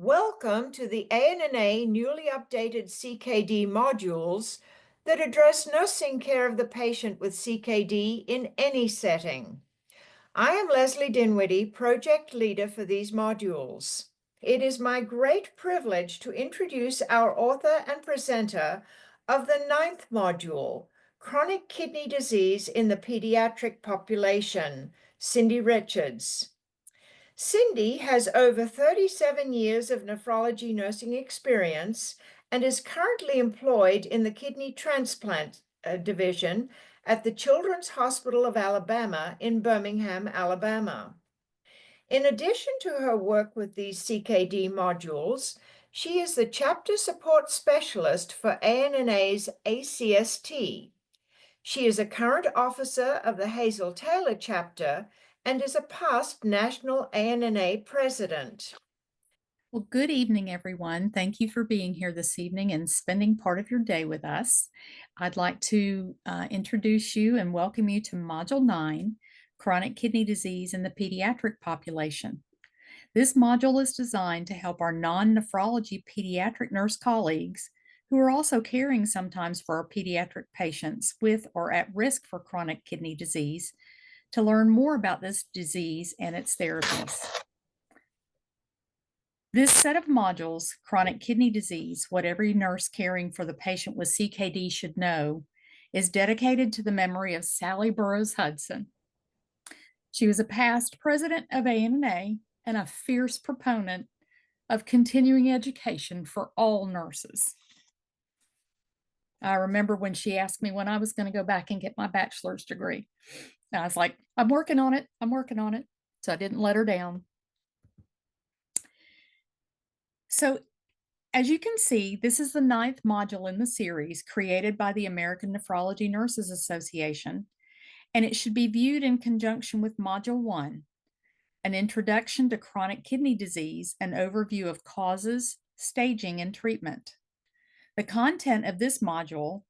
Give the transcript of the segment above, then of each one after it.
Welcome to the ANNA newly updated CKD modules that address nursing care of the patient with CKD in any setting. I am Leslie Dinwiddie, project leader for these modules. It is my great privilege to introduce our author and presenter of the ninth module, Chronic Kidney Disease in the Pediatric Population, Cindy Richards. Cindy has over 37 years of nephrology nursing experience and is currently employed in the kidney transplant division at the Children's Hospital of Alabama in Birmingham, Alabama. In addition to her work with these CKD modules, she is the chapter support specialist for ANNA's ACST. She is a current officer of the Hazel Taylor chapter and is a past national ANNA president. Well, good evening, everyone. Thank you for being here this evening and spending part of your day with us. I'd like to introduce you and welcome you to Module 9, Chronic Kidney Disease in the Pediatric Population. This module is designed to help our non-nephrology pediatric nurse colleagues who are also caring sometimes for our pediatric patients with or at risk for chronic kidney disease to learn more about this disease and its therapies. This set of modules, Chronic Kidney Disease, What Every Nurse Caring for the Patient with CKD Should Know, is dedicated to the memory of Sally Burroughs Hudson. She was a past president of ANNA and a fierce proponent of continuing education for all nurses. I remember when she asked me when I was going to go back and get my bachelor's degree. And I was like, I'm working on it. So I didn't let her down. So as you can see, this is the ninth module in the series created by the American Nephrology Nurses Association, and it should be viewed in conjunction with Module 1, an introduction to chronic kidney disease, an overview of causes, staging, and treatment. The content of this module,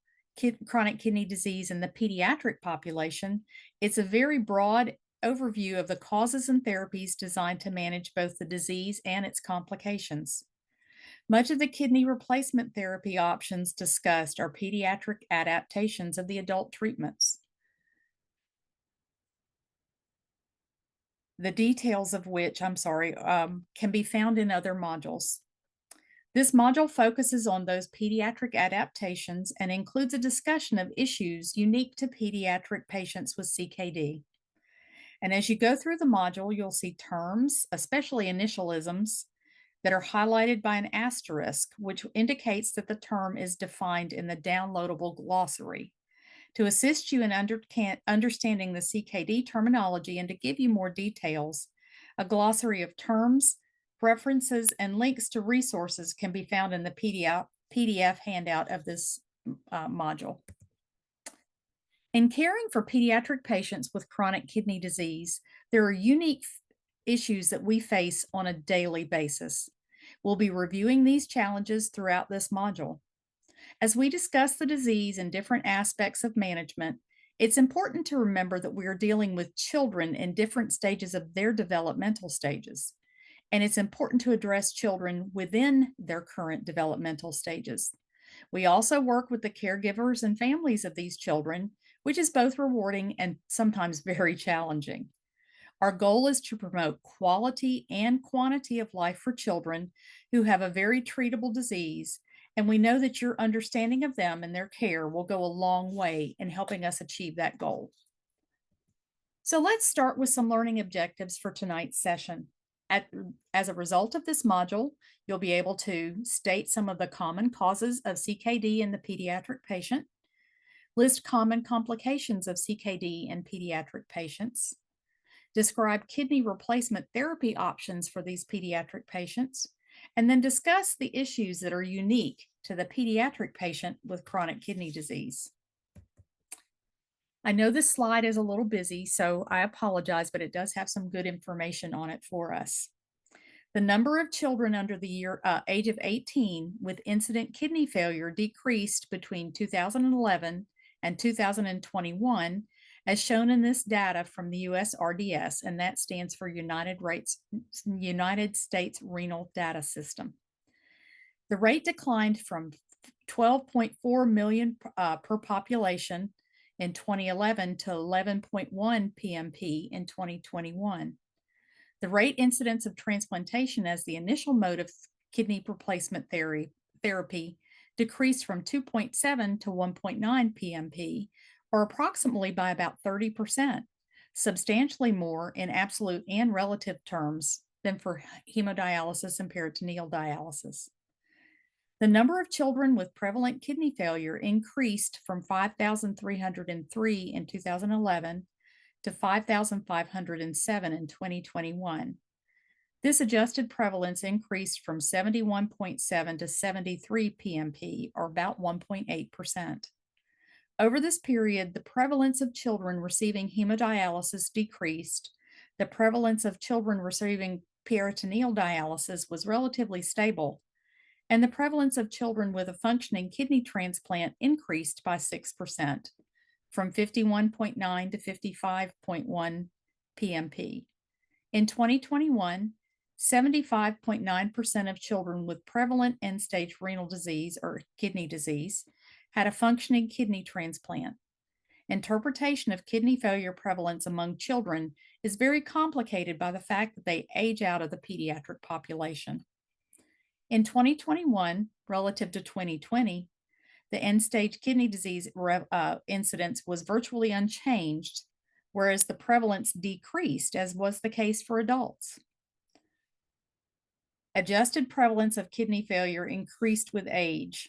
Chronic Kidney Disease in the Pediatric Population, it's a very broad overview of the causes and therapies designed to manage both the disease and its complications. Much of the kidney replacement therapy options discussed are pediatric adaptations of the adult treatments, the details of which, can be found in other modules. This module focuses on those pediatric adaptations and includes a discussion of issues unique to pediatric patients with CKD. And as you go through the module, you'll see terms, especially initialisms, that are highlighted by an asterisk, which indicates that the term is defined in the downloadable glossary. To assist you in understanding the CKD terminology and to give you more details, a glossary of terms, references, and links to resources can be found in the PDF handout of this module. In caring for pediatric patients with chronic kidney disease, there are unique issues that we face on a daily basis. We'll be reviewing these challenges throughout this module. As we discuss the disease and different aspects of management, it's important to remember that we are dealing with children in different stages of their developmental stages, and it's important to address children within their current developmental stages. We also work with the caregivers and families of these children, which is both rewarding and sometimes very challenging. Our goal is to promote quality and quantity of life for children who have a very treatable disease, and we know that your understanding of them and their care will go a long way in helping us achieve that goal. So let's start with some learning objectives for tonight's session. As a result of this module, you'll be able to state some of the common causes of CKD in the pediatric patient, list common complications of CKD in pediatric patients, describe kidney replacement therapy options for these pediatric patients, and then discuss the issues that are unique to the pediatric patient with chronic kidney disease. I know this slide is a little busy, so I apologize, but it does have some good information on it for us. The number of children under the age of 18 with incident kidney failure decreased between 2011 and 2021 as shown in this data from the USRDS, and that stands for United States Renal Data System. The rate declined from 12.4 million per population in 2011 to 11.1 PMP in 2021. The rate incidence of transplantation as the initial mode of kidney replacement therapy decreased from 2.7 to 1.9 PMP, or approximately by about 30%, substantially more in absolute and relative terms than for hemodialysis and peritoneal dialysis. The number of children with prevalent kidney failure increased from 5,303 in 2011 to 5,507 in 2021. This adjusted prevalence increased from 71.7 to 73 PMP, or about 1.8%. Over this period, the prevalence of children receiving hemodialysis decreased. The prevalence of children receiving peritoneal dialysis was relatively stable, and the prevalence of children with a functioning kidney transplant increased by 6%, from 51.9 to 55.1 PMP. In 2021, 75.9% of children with prevalent end-stage renal disease or kidney disease had a functioning kidney transplant. Interpretation of kidney failure prevalence among children is very complicated by the fact that they age out of the pediatric population. In 2021, relative to 2020, the end-stage kidney disease incidence was virtually unchanged, whereas the prevalence decreased, as was the case for adults. Adjusted prevalence of kidney failure increased with age.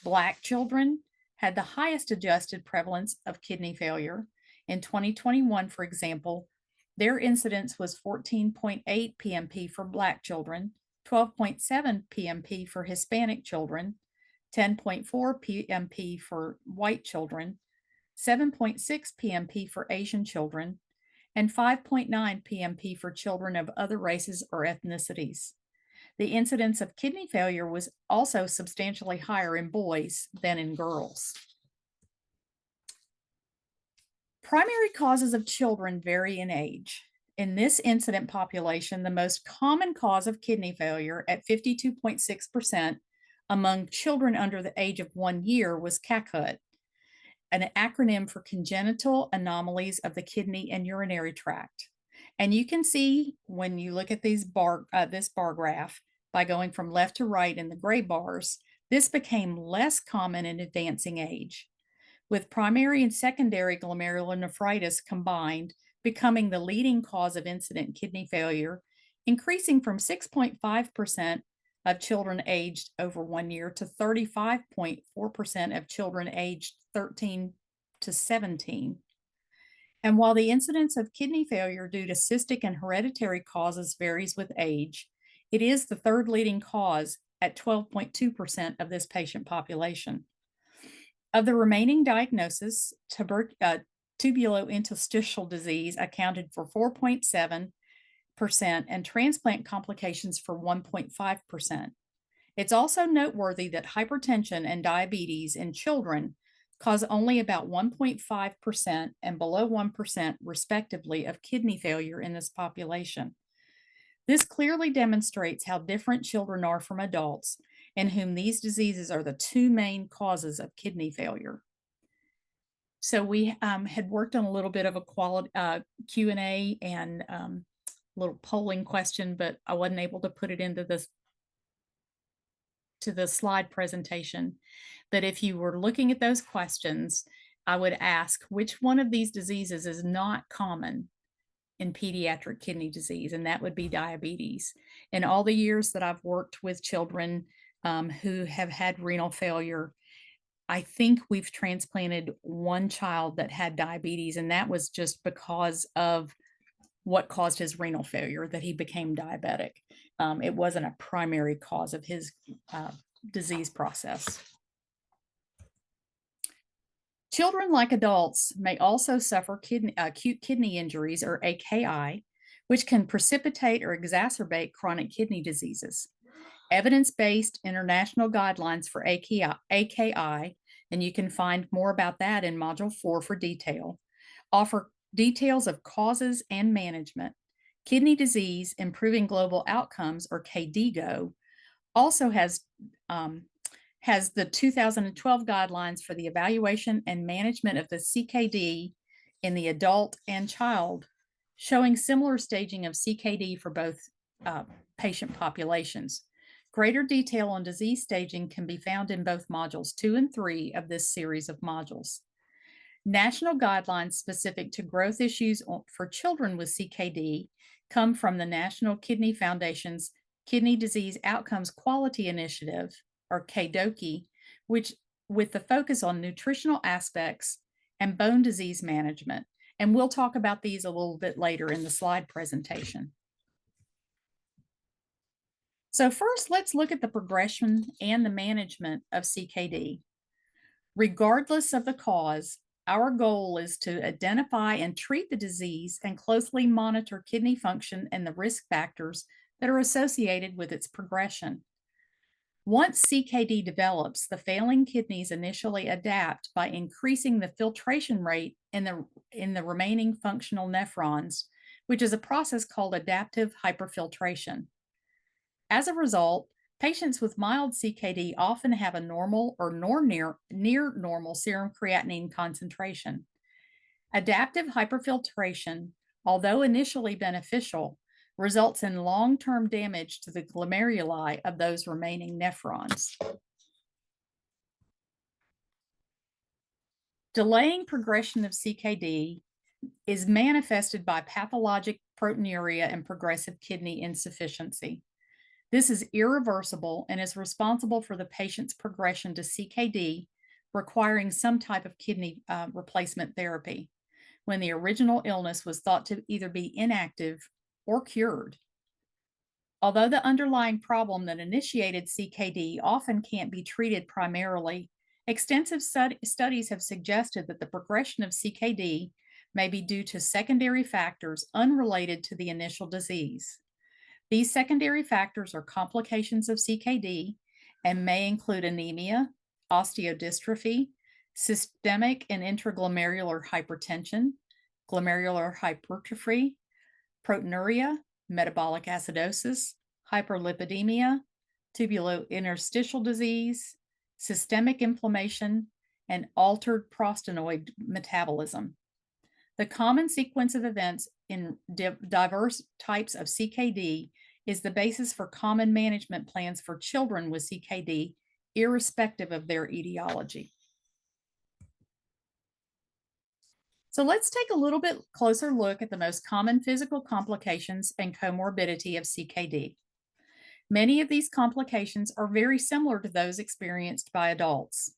Black children had the highest adjusted prevalence of kidney failure. In 2021, for example, their incidence was 14.8 PMP for Black children, 12.7 PMP for Hispanic children, 10.4 PMP for white children, 7.6 PMP for Asian children, and 5.9 PMP for children of other races or ethnicities. The incidence of kidney failure was also substantially higher in boys than in girls. Primary causes of children vary in age. In this incident population, the most common cause of kidney failure at 52.6% among children under the age of 1 year was CACUT, an acronym for congenital anomalies of the kidney and urinary tract. And you can see when you look at this bar graph, by going from left to right in the gray bars, this became less common in advancing age, with primary and secondary glomerulonephritis combined becoming the leading cause of incident kidney failure, increasing from 6.5% of children aged over 1 year to 35.4% of children aged 13 to 17. And while the incidence of kidney failure due to cystic and hereditary causes varies with age, it is the third leading cause at 12.2% of this patient population. Of the remaining diagnoses, tubulointerstitial disease accounted for 4.7% and transplant complications for 1.5%. It's also noteworthy that hypertension and diabetes in children cause only about 1.5% and below 1%, respectively, of kidney failure in this population. This clearly demonstrates how different children are from adults, in whom these diseases are the two main causes of kidney failure. So we had worked on a little bit of a Q&A and little polling question, but I wasn't able to put it into the slide presentation. But if you were looking at those questions, I would ask which one of these diseases is not common in pediatric kidney disease, and that would be diabetes. In all the years that I've worked with children who have had renal failure, I think we've transplanted one child that had diabetes, and that was just because of what caused his renal failure, that he became diabetic. It wasn't a primary cause of his disease process. Children, like adults, may also suffer acute kidney injuries, or AKI, which can precipitate or exacerbate chronic kidney diseases. Evidence-based international guidelines for AKI, and you can find more about that in Module 4 for detail, offer details of causes and management. Kidney Disease Improving Global Outcomes, or KDIGO, also has the 2012 guidelines for the evaluation and management of the CKD in the adult and child, showing similar staging of CKD for both patient populations. Greater detail on disease staging can be found in both modules 2 and 3 of this series of modules. National guidelines specific to growth issues for children with CKD come from the National Kidney Foundation's Kidney Disease Outcomes Quality Initiative, or KDOQI, which with the focus on nutritional aspects and bone disease management. And we'll talk about these a little bit later in the slide presentation. So first, let's look at the progression and the management of CKD. Regardless of the cause, our goal is to identify and treat the disease and closely monitor kidney function and the risk factors that are associated with its progression. Once CKD develops, the failing kidneys initially adapt by increasing the filtration rate in the remaining functional nephrons, which is a process called adaptive hyperfiltration. As a result, patients with mild CKD often have a normal or near normal serum creatinine concentration. Adaptive hyperfiltration, although initially beneficial, results in long-term damage to the glomeruli of those remaining nephrons. Delaying progression of CKD is manifested by pathologic proteinuria and progressive kidney insufficiency. This is irreversible and is responsible for the patient's progression to CKD, requiring some type of kidney replacement therapy, when the original illness was thought to either be inactive or cured. Although the underlying problem that initiated CKD often can't be treated primarily, extensive studies have suggested that the progression of CKD may be due to secondary factors unrelated to the initial disease. These secondary factors are complications of CKD and may include anemia, osteodystrophy, systemic and intraglomerular hypertension, glomerular hypertrophy, proteinuria, metabolic acidosis, hyperlipidemia, tubulointerstitial disease, systemic inflammation, and altered prostanoid metabolism. The common sequence of events in diverse types of CKD is the basis for common management plans for children with CKD, irrespective of their etiology. So let's take a little bit closer look at the most common physical complications and comorbidity of CKD. Many of these complications are very similar to those experienced by adults.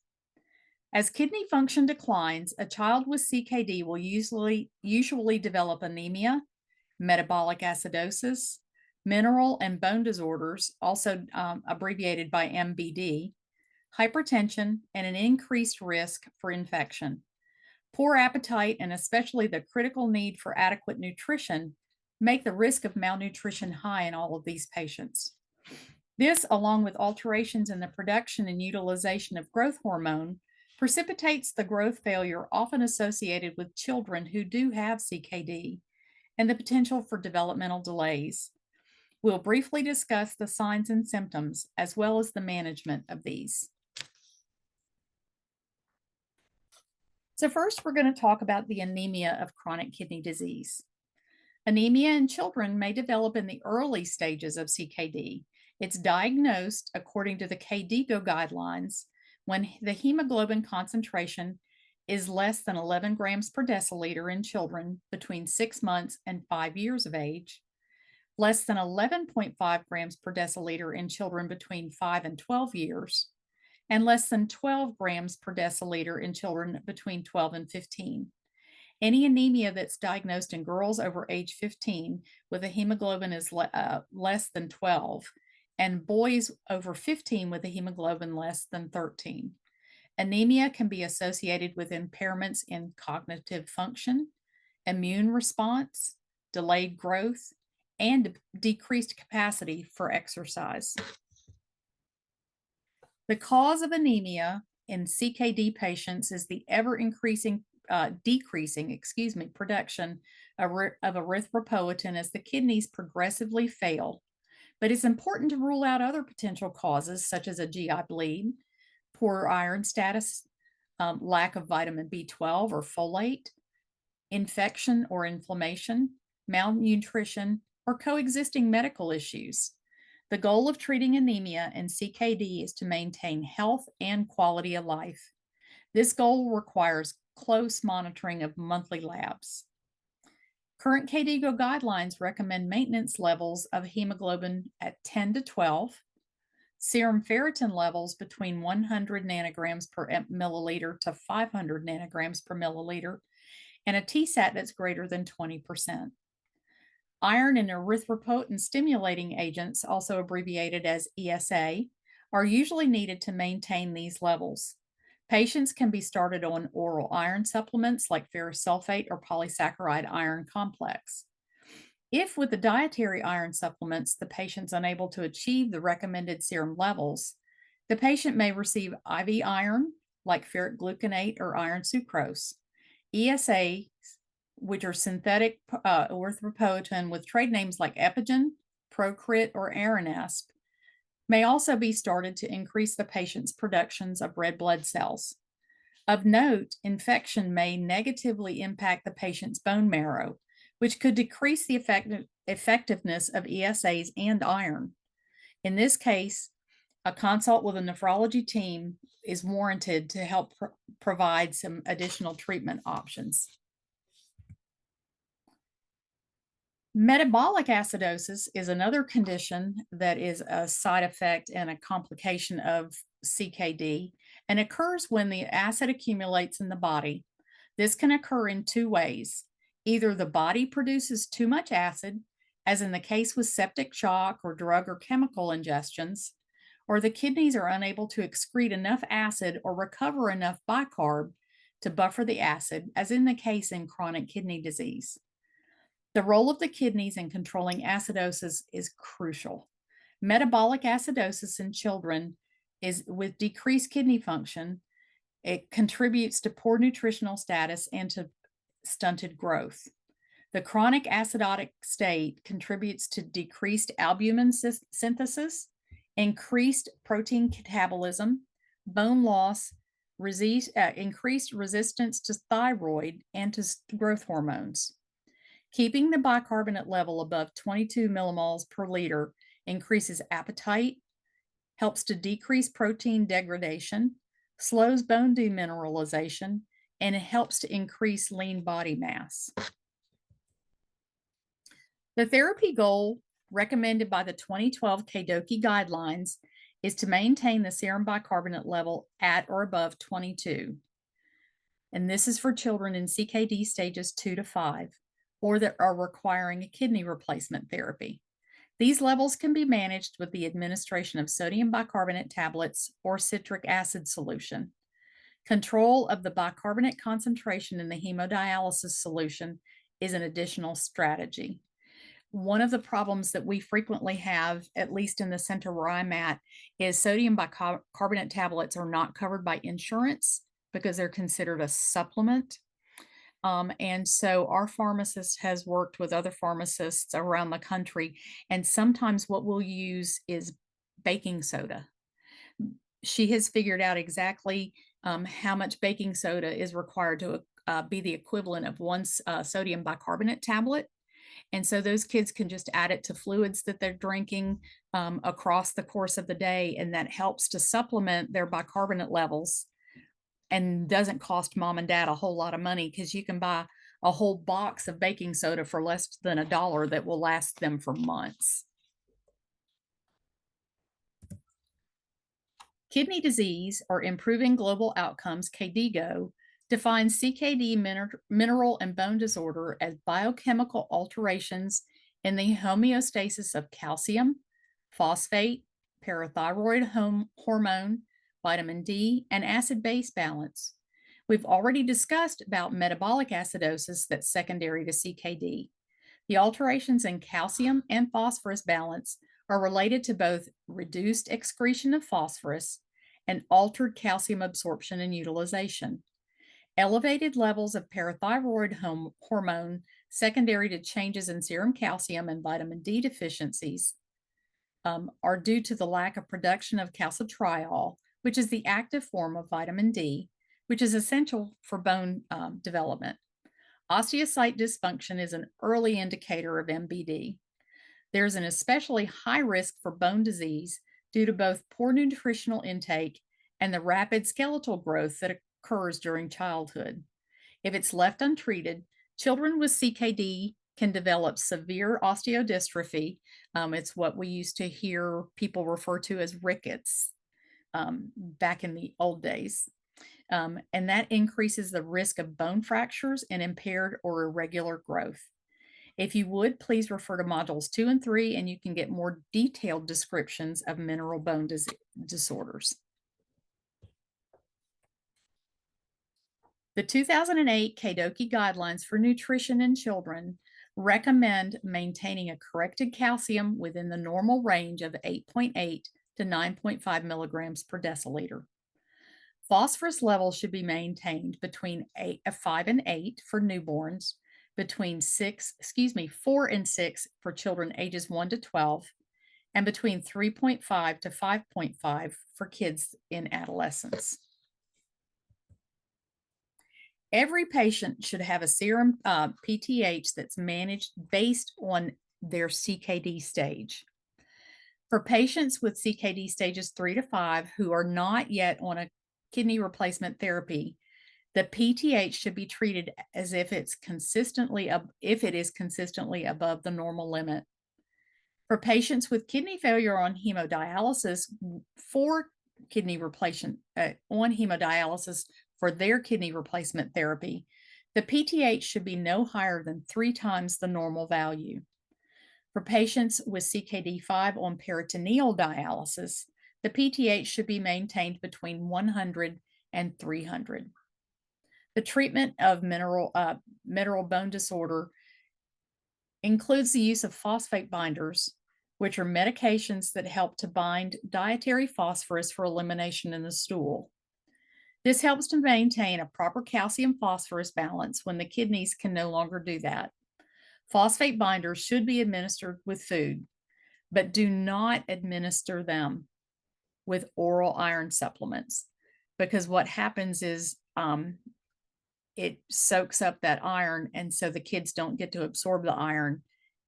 As kidney function declines, a child with CKD will usually develop anemia, metabolic acidosis, mineral and bone disorders, also abbreviated by MBD, hypertension, and an increased risk for infection. Poor appetite, and especially the critical need for adequate nutrition, make the risk of malnutrition high in all of these patients. This, along with alterations in the production and utilization of growth hormone, precipitates the growth failure often associated with children who do have CKD and the potential for developmental delays. We'll briefly discuss the signs and symptoms as well as the management of these. So first, we're going to talk about the anemia of chronic kidney disease. Anemia in children may develop in the early stages of CKD. It's diagnosed according to the KDIGO guidelines when the hemoglobin concentration is less than 11 grams per deciliter in children between 6 months and 5 years of age, less than 11.5 grams per deciliter in children between 5 and 12 years, and less than 12 grams per deciliter in children between 12 and 15. Any anemia that's diagnosed in girls over age 15 with a hemoglobin is less than 12, and boys over 15 with a hemoglobin less than 13. Anemia can be associated with impairments in cognitive function, immune response, delayed growth, and decreased capacity for exercise. The cause of anemia in CKD patients is the ever-increasing decreasing, production of erythropoietin as the kidneys progressively fail. But it's important to rule out other potential causes such as a GI bleed, poor iron status, lack of vitamin B12 or folate, infection or inflammation, malnutrition, or coexisting medical issues. The goal of treating anemia and CKD is to maintain health and quality of life. This goal requires close monitoring of monthly labs. Current KDIGO guidelines recommend maintenance levels of hemoglobin at 10 to 12, serum ferritin levels between 100 nanograms per milliliter to 500 nanograms per milliliter, and a TSAT that's greater than 20%. Iron and erythropoietin stimulating agents, also abbreviated as ESA, are usually needed to maintain these levels. Patients can be started on oral iron supplements like ferrous sulfate or polysaccharide iron complex. If with the dietary iron supplements, the patient's unable to achieve the recommended serum levels, the patient may receive IV iron like ferric gluconate or iron sucrose. ESA, which are synthetic erythropoietin with trade names like Epigen, Procrit, or Aranesp, may also be started to increase the patient's productions of red blood cells. Of note, infection may negatively impact the patient's bone marrow, which could decrease the effectiveness of ESAs and iron. In this case, a consult with a nephrology team is warranted to help provide some additional treatment options. Metabolic acidosis is another condition that is a side effect and a complication of CKD and occurs when the acid accumulates in the body. This can occur in two ways. Either the body produces too much acid, as in the case with septic shock or drug or chemical ingestions, or the kidneys are unable to excrete enough acid or recover enough bicarb to buffer the acid, as in the case in chronic kidney disease. The role of the kidneys in controlling acidosis is crucial. Metabolic acidosis in children is with decreased kidney function. It contributes to poor nutritional status and to stunted growth. The chronic acidotic state contributes to decreased albumin synthesis, increased protein catabolism, bone loss, increased resistance to thyroid and to growth hormones. Keeping the bicarbonate level above 22 millimoles per liter increases appetite, helps to decrease protein degradation, slows bone demineralization, and it helps to increase lean body mass. The therapy goal recommended by the 2012 KDOQI guidelines is to maintain the serum bicarbonate level at or above 22. And this is for children in CKD stages 2 to 5, or that are requiring a kidney replacement therapy. These levels can be managed with the administration of sodium bicarbonate tablets or citric acid solution. Control of the bicarbonate concentration in the hemodialysis solution is an additional strategy. One of the problems that we frequently have, at least in the center where I'm at, is sodium bicarbonate tablets are not covered by insurance because they're considered a supplement. And so our pharmacist has worked with other pharmacists around the country, and sometimes what we'll use is baking soda. She has figured out exactly how much baking soda is required to be the equivalent of one sodium bicarbonate tablet. And so those kids can just add it to fluids that they're drinking across the course of the day, and that helps to supplement their bicarbonate levels and doesn't cost mom and dad a whole lot of money because you can buy a whole box of baking soda for less than $1 that will last them for months. Kidney disease, or improving global outcomes, KDIGO, defines CKD mineral and bone disorder as biochemical alterations in the homeostasis of calcium, phosphate, parathyroid hormone, vitamin D, and acid-base balance. We've already discussed about metabolic acidosis that's secondary to CKD. The alterations in calcium and phosphorus balance are related to both reduced excretion of phosphorus and altered calcium absorption and utilization. Elevated levels of parathyroid hormone secondary to changes in serum calcium and vitamin D deficiencies are due to the lack of production of calcitriol, which is the active form of vitamin D, which is essential for bone development. Osteocyte dysfunction is an early indicator of MBD. There's an especially high risk for bone disease due to both poor nutritional intake and the rapid skeletal growth that occurs during childhood. If it's left untreated, children with CKD can develop severe osteodystrophy. It's what we used to hear people refer to as rickets back in the old days. And that increases the risk of bone fractures and impaired or irregular growth. If you would, please refer to modules 2 and 3, and you can get more detailed descriptions of mineral bone disorders. The 2008 KDOQI guidelines for nutrition in children recommend maintaining a corrected calcium within the normal range of 8.8 to 9.5 milligrams per deciliter. Phosphorus levels should be maintained between 5 and 8 for newborns, between 4 and 6 for children ages 1 to 12, and between 3.5 to 5.5 for kids in adolescence. Every patient should have a serum PTH that's managed based on their CKD stage. For patients with CKD stages 3 to 5 who are not yet on a kidney replacement therapy, the PTH should be treated as if it is consistently above the normal limit. For patients with kidney failure on hemodialysis for kidney replacement on hemodialysis for their kidney replacement therapy, the PTH should be no higher than 3 times the normal value. For patients with CKD5 on peritoneal dialysis, the PTH should be maintained between 100 and 300. The treatment of mineral bone disorder includes the use of phosphate binders, which are medications that help to bind dietary phosphorus for elimination in the stool. This helps to maintain a proper calcium phosphorus balance when the kidneys can no longer do that. Phosphate binders should be administered with food, but do not administer them with oral iron supplements, because what happens is it soaks up that iron, and so the kids don't get to absorb the iron,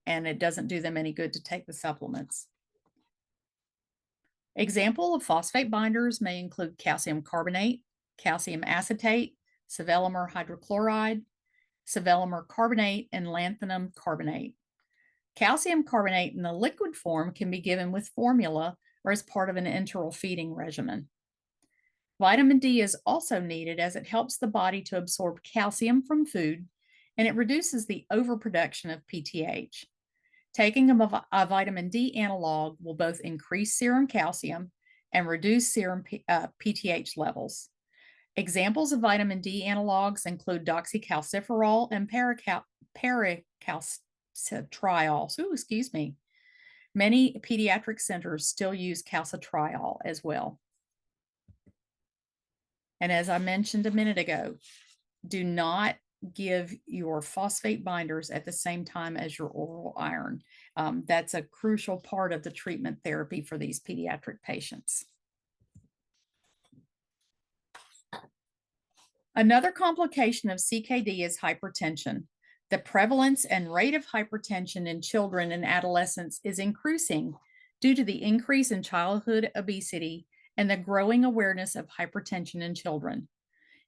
and it doesn't do them any good to take the supplements. Example of phosphate binders may include calcium carbonate, calcium acetate, sevelamer hydrochloride, sevelamer carbonate, and lanthanum carbonate. Calcium carbonate in the liquid form can be given with formula or as part of an enteral feeding regimen. Vitamin D is also needed as it helps the body to absorb calcium from food, and it reduces the overproduction of PTH. Taking a vitamin D analog will both increase serum calcium and reduce serum PTH levels. Examples of vitamin D analogs include doxycalciferol and paracalcitriol. Many pediatric centers still use calcitriol as well. And as I mentioned a minute ago, do not give your phosphate binders at the same time as your oral iron. That's a crucial part of the treatment therapy for these pediatric patients. Another complication of CKD is hypertension. The prevalence and rate of hypertension in children and adolescents is increasing due to the increase in childhood obesity and the growing awareness of hypertension in children.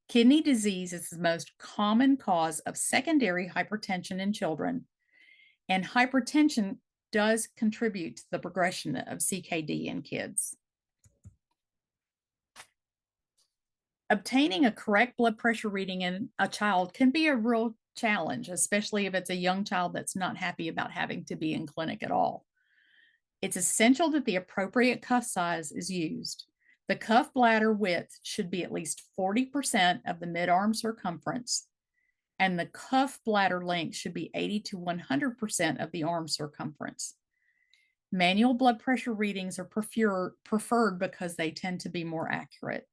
Kidney disease is the most common cause of secondary hypertension in children, and hypertension does contribute to the progression of CKD in kids. Obtaining a correct blood pressure reading in a child can be a real challenge, especially if it's a young child that's not happy about having to be in clinic at all. It's essential that the appropriate cuff size is used. The cuff bladder width should be at least 40% of the mid-arm circumference, and the cuff bladder length should be 80 to 100% of the arm circumference. Manual blood pressure readings are preferred because they tend to be more accurate.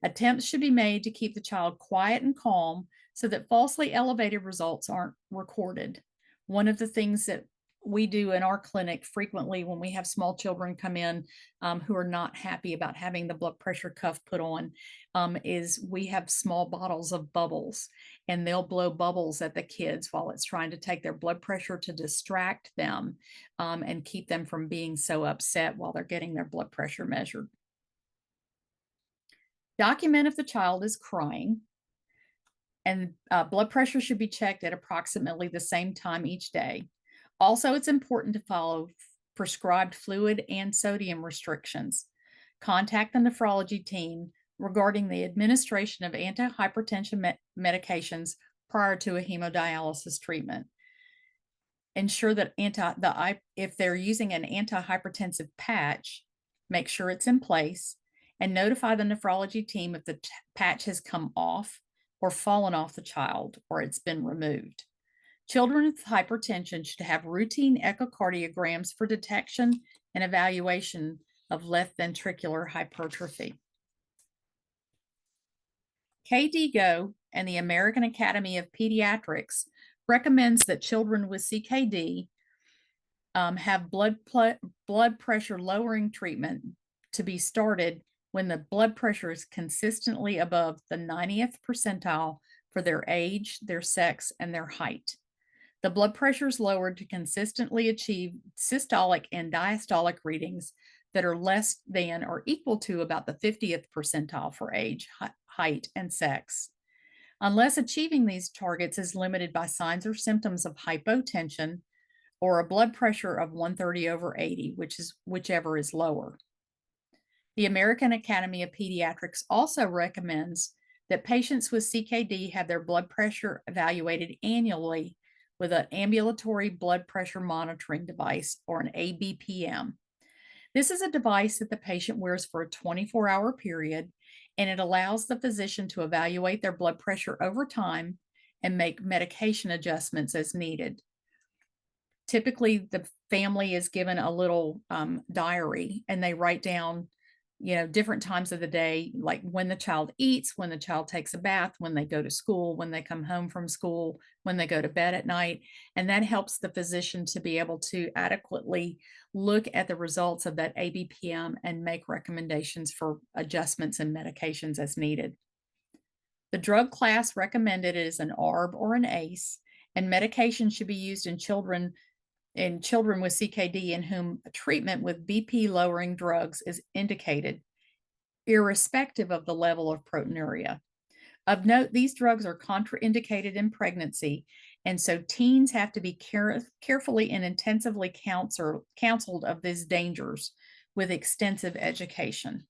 Attempts should be made to keep the child quiet and calm so that falsely elevated results aren't recorded. One of the things that we do in our clinic frequently when we have small children come in who are not happy about having the blood pressure cuff put on is we have small bottles of bubbles, and they'll blow bubbles at the kids while it's trying to take their blood pressure to distract them and keep them from being so upset while they're getting their blood pressure measured. Document if the child is crying, and blood pressure should be checked at approximately the same time each day. Also, it's important to follow prescribed fluid and sodium restrictions. Contact the nephrology team regarding the administration of antihypertension medications prior to a hemodialysis treatment. Ensure that if they're using an antihypertensive patch, make sure it's in place, and notify the nephrology team if the patch has come off or fallen off the child or it's been removed. Children with hypertension should have routine echocardiograms for detection and evaluation of left ventricular hypertrophy. KDIGO and the American Academy of Pediatrics recommends that children with CKD have blood pressure lowering treatment to be started when the blood pressure is consistently above the 90th percentile for their age, their sex, and their height. The blood pressure is lowered to consistently achieve systolic and diastolic readings that are less than or equal to about the 50th percentile for age, height, and sex. Unless achieving these targets is limited by signs or symptoms of hypotension or a blood pressure of 130/80, whichever is lower. The American Academy of Pediatrics also recommends that patients with CKD have their blood pressure evaluated annually with an ambulatory blood pressure monitoring device, or an ABPM. This is a device that the patient wears for a 24-hour period, and it allows the physician to evaluate their blood pressure over time and make medication adjustments as needed. Typically, the family is given a little diary, and they write down different times of the day, like when the child eats, when the child takes a bath, when they go to school, when they come home from school, when they go to bed at night. And that helps the physician to be able to adequately look at the results of that ABPM and make recommendations for adjustments and medications as needed. The drug class recommended is an ARB or an ACE, and medication should be used in children with CKD in whom treatment with BP lowering drugs is indicated, irrespective of the level of proteinuria. Of note, these drugs are contraindicated in pregnancy, and so teens have to be carefully and intensively counseled of these dangers with extensive education.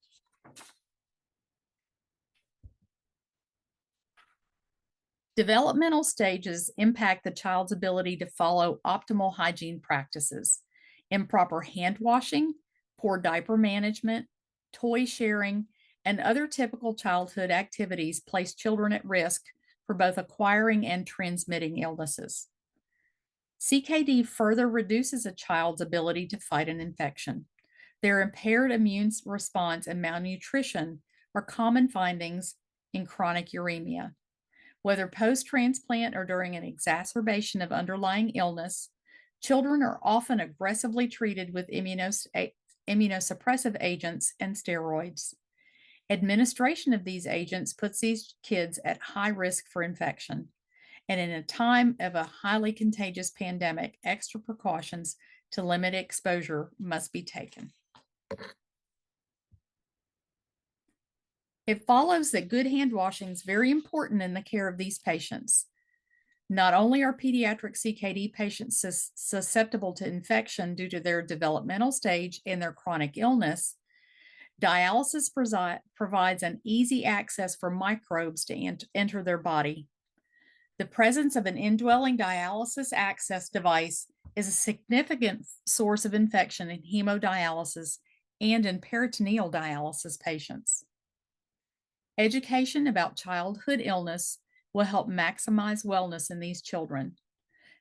Developmental stages impact the child's ability to follow optimal hygiene practices. Improper hand washing, poor diaper management, toy sharing, and other typical childhood activities place children at risk for both acquiring and transmitting illnesses. CKD further reduces a child's ability to fight an infection. Their impaired immune response and malnutrition are common findings in chronic uremia. Whether post-transplant or during an exacerbation of underlying illness, children are often aggressively treated with immunosuppressive agents and steroids. Administration of these agents puts these kids at high risk for infection. And in a time of a highly contagious pandemic, extra precautions to limit exposure must be taken. It follows that good hand washing is very important in the care of these patients. Not only are pediatric CKD patients susceptible to infection due to their developmental stage and their chronic illness, dialysis provides an easy access for microbes to enter their body. The presence of an indwelling dialysis access device is a significant source of infection in hemodialysis and in peritoneal dialysis patients. Education about childhood illness will help maximize wellness in these children,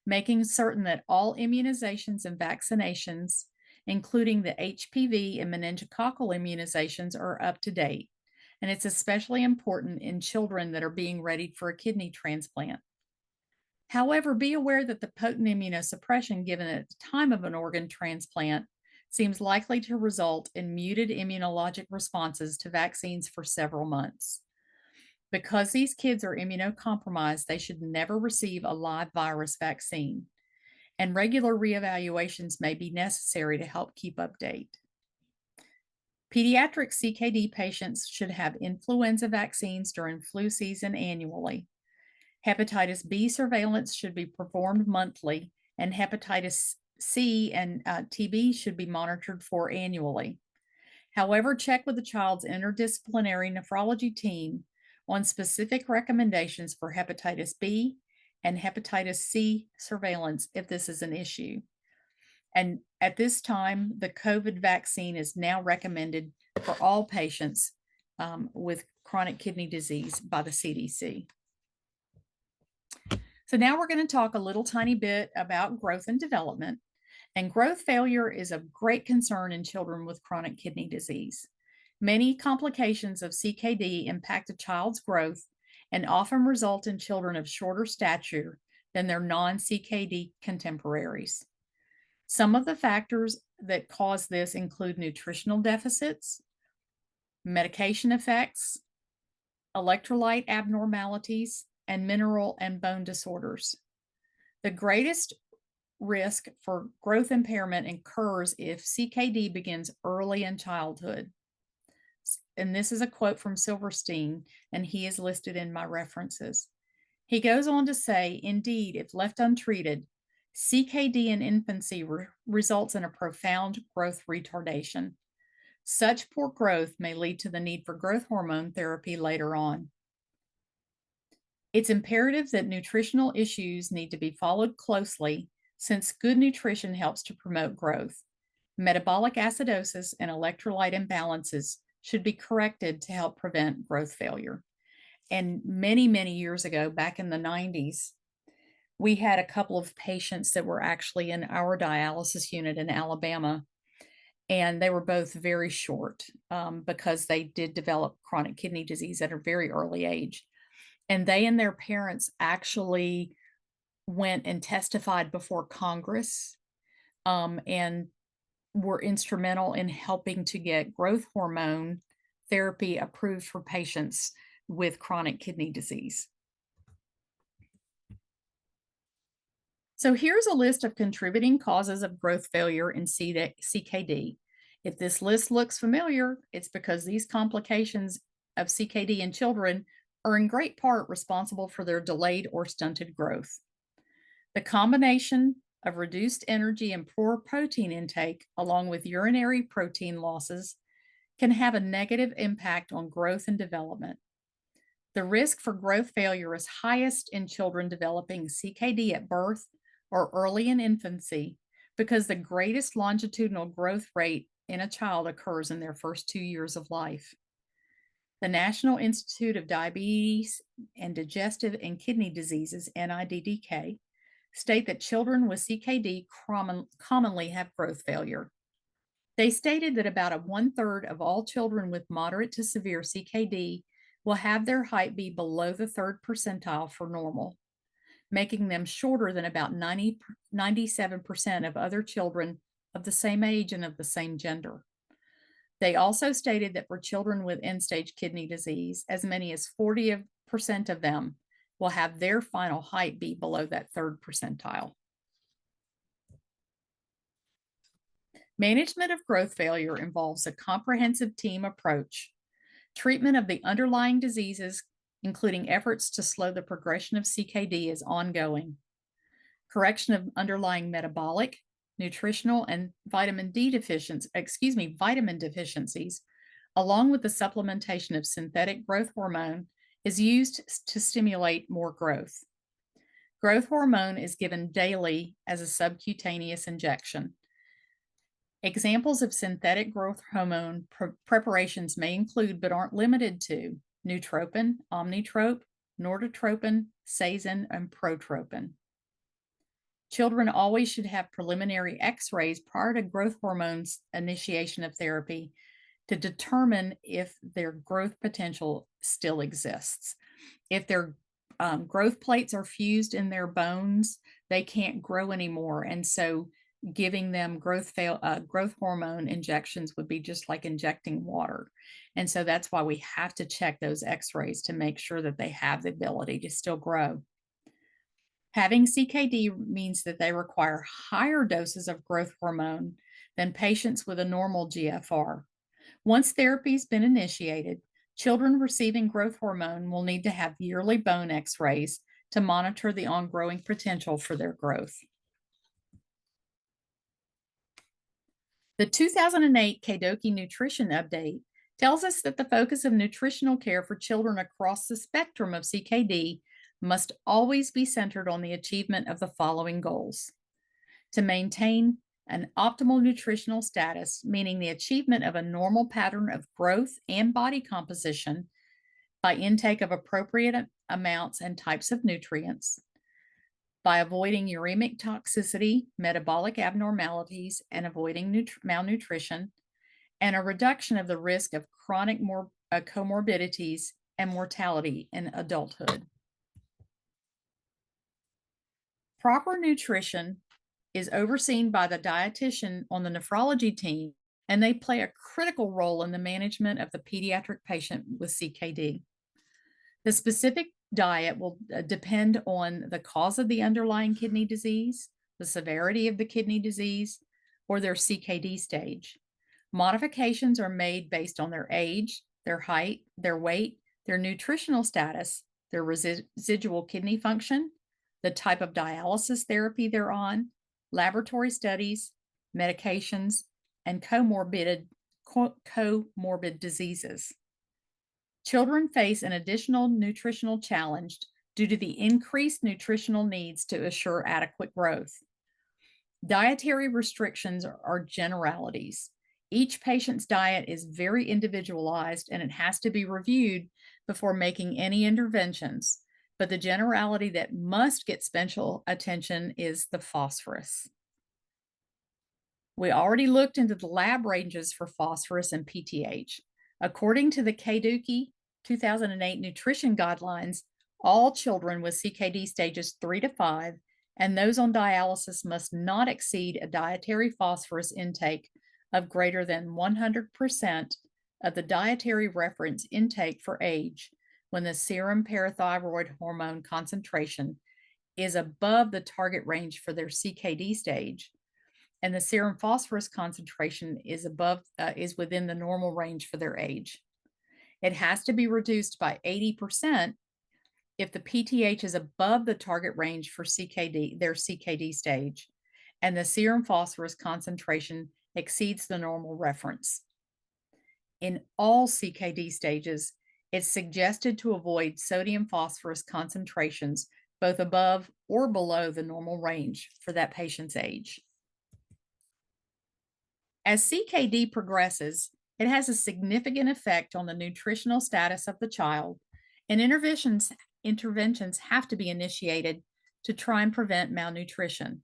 making certain that all immunizations and vaccinations, including the HPV and meningococcal immunizations, are up to date, and it's especially important in children that are being readied for a kidney transplant. However, be aware that the potent immunosuppression given at the time of an organ transplant seems likely to result in muted immunologic responses to vaccines for several months. Because these kids are immunocompromised, they should never receive a live virus vaccine, and regular reevaluations may be necessary to help keep update. Pediatric CKD patients should have influenza vaccines during flu season annually. Hepatitis B surveillance should be performed monthly, and hepatitis C and TB should be monitored for annually. However, check with the child's interdisciplinary nephrology team on specific recommendations for hepatitis B and hepatitis C surveillance if this is an issue. And at this time, the COVID vaccine is now recommended for all patients with chronic kidney disease by the CDC. So now we're going to talk a little tiny bit about growth and development. And growth failure is of great concern in children with chronic kidney disease. Many complications of CKD impact a child's growth and often result in children of shorter stature than their non-CKD contemporaries. Some of the factors that cause this include nutritional deficits, medication effects, electrolyte abnormalities, and mineral and bone disorders. The greatest risk for growth impairment occurs if CKD begins early in childhood. And this is a quote from Silverstein, and he is listed in my references. He goes on to say, indeed, if left untreated, CKD in infancy results in a profound growth retardation. Such poor growth may lead to the need for growth hormone therapy later on. It's imperative that nutritional issues need to be followed closely since good nutrition helps to promote growth. Metabolic acidosis and electrolyte imbalances should be corrected to help prevent growth failure. And many, many years ago, back in the 90s, we had a couple of patients that were actually in our dialysis unit in Alabama, and they were both very short because they did develop chronic kidney disease at a very early age. And they and their parents actually went and testified before Congress and were instrumental in helping to get growth hormone therapy approved for patients with chronic kidney disease. So here's a list of contributing causes of growth failure in CKD. If this list looks familiar, it's because these complications of CKD in children are in great part responsible for their delayed or stunted growth. The combination of reduced energy and poor protein intake, along with urinary protein losses, can have a negative impact on growth and development. The risk for growth failure is highest in children developing CKD at birth or early in infancy because the greatest longitudinal growth rate in a child occurs in their first 2 years of life. The National Institute of Diabetes and Digestive and Kidney Diseases, NIDDK, state that children with CKD commonly have growth failure. They stated that about 1/3 of all children with moderate to severe CKD will have their height be below the 3rd percentile for normal, making them shorter than about 97% of other children of the same age and of the same gender. They also stated that for children with end-stage kidney disease, as many as 40% of them will have their final height be below that 3rd percentile. Management of growth failure involves a comprehensive team approach. Treatment of the underlying diseases, including efforts to slow the progression of CKD, is ongoing. Correction of underlying metabolic, nutritional, and vitamin deficiencies, along with the supplementation of synthetic growth hormone, is used to stimulate more growth. Growth hormone is given daily as a subcutaneous injection. Examples of synthetic growth hormone preparations may include, but aren't limited to, Nutropin, Omnitrope, Norditropin, Sazin, and Protropin. Children always should have preliminary x-rays prior to growth hormones initiation of therapy to determine if their growth potential still exists. If their growth plates are fused in their bones, they can't grow anymore. And so giving them growth hormone injections would be just like injecting water. And so that's why we have to check those x-rays to make sure that they have the ability to still grow. Having CKD means that they require higher doses of growth hormone than patients with a normal GFR. Once therapy's been initiated, children receiving growth hormone will need to have yearly bone x-rays to monitor the ongoing potential for their growth. The 2008 KDOQI Nutrition Update tells us that the focus of nutritional care for children across the spectrum of CKD must always be centered on the achievement of the following goals: to maintain an optimal nutritional status, meaning the achievement of a normal pattern of growth and body composition by intake of appropriate amounts and types of nutrients, by avoiding uremic toxicity, metabolic abnormalities, and avoiding malnutrition, and a reduction of the risk of chronic comorbidities and mortality in adulthood. Proper nutrition is overseen by the dietitian on the nephrology team, and they play a critical role in the management of the pediatric patient with CKD. The specific diet will depend on the cause of the underlying kidney disease, the severity of the kidney disease, or their CKD stage. Modifications are made based on their age, their height, their weight, their nutritional status, their residual kidney function, the type of dialysis therapy they're on, laboratory studies, medications, and comorbid diseases. Children face an additional nutritional challenge due to the increased nutritional needs to assure adequate growth. Dietary restrictions are generalities. Each patient's diet is very individualized and it has to be reviewed before making any interventions. But the generality that must get special attention is the phosphorus. We already looked into the lab ranges for phosphorus and PTH. According to the KDOQI 2008 nutrition guidelines, all children with CKD stages 3 to 5 and those on dialysis must not exceed a dietary phosphorus intake of greater than 100% of the dietary reference intake for age when the serum parathyroid hormone concentration is above the target range for their CKD stage, and the serum phosphorus concentration is within the normal range for their age. It has to be reduced by 80% if the PTH is above the target range for their CKD stage, and the serum phosphorus concentration exceeds the normal reference. In all CKD stages, it's suggested to avoid sodium phosphorus concentrations both above or below the normal range for that patient's age. As CKD progresses, it has a significant effect on the nutritional status of the child, and interventions have to be initiated to try and prevent malnutrition.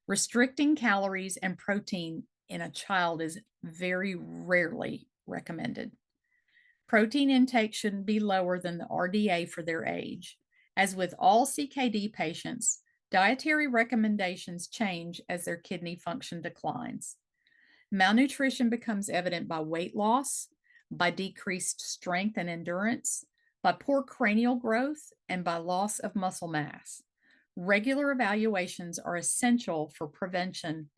Restricting calories and protein in a child is very rarely recommended. Protein intake shouldn't be lower than the RDA for their age. As with all CKD patients, dietary recommendations change as their kidney function declines. Malnutrition becomes evident by weight loss, by decreased strength and endurance, by poor cranial growth, and by loss of muscle mass. Regular evaluations are essential for prevention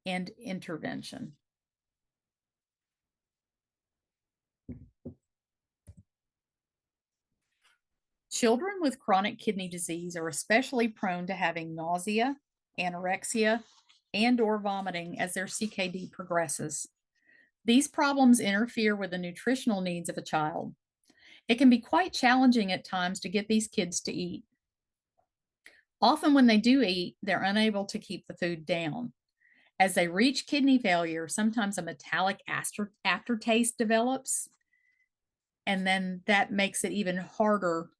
and intervention. Children with chronic kidney disease are especially prone to having nausea, anorexia, and/or vomiting as their CKD progresses. These problems interfere with the nutritional needs of a child. It can be quite challenging at times to get these kids to eat. Often when they do eat, they're unable to keep the food down. As they reach kidney failure, sometimes a metallic aftertaste develops, and then that makes it even harder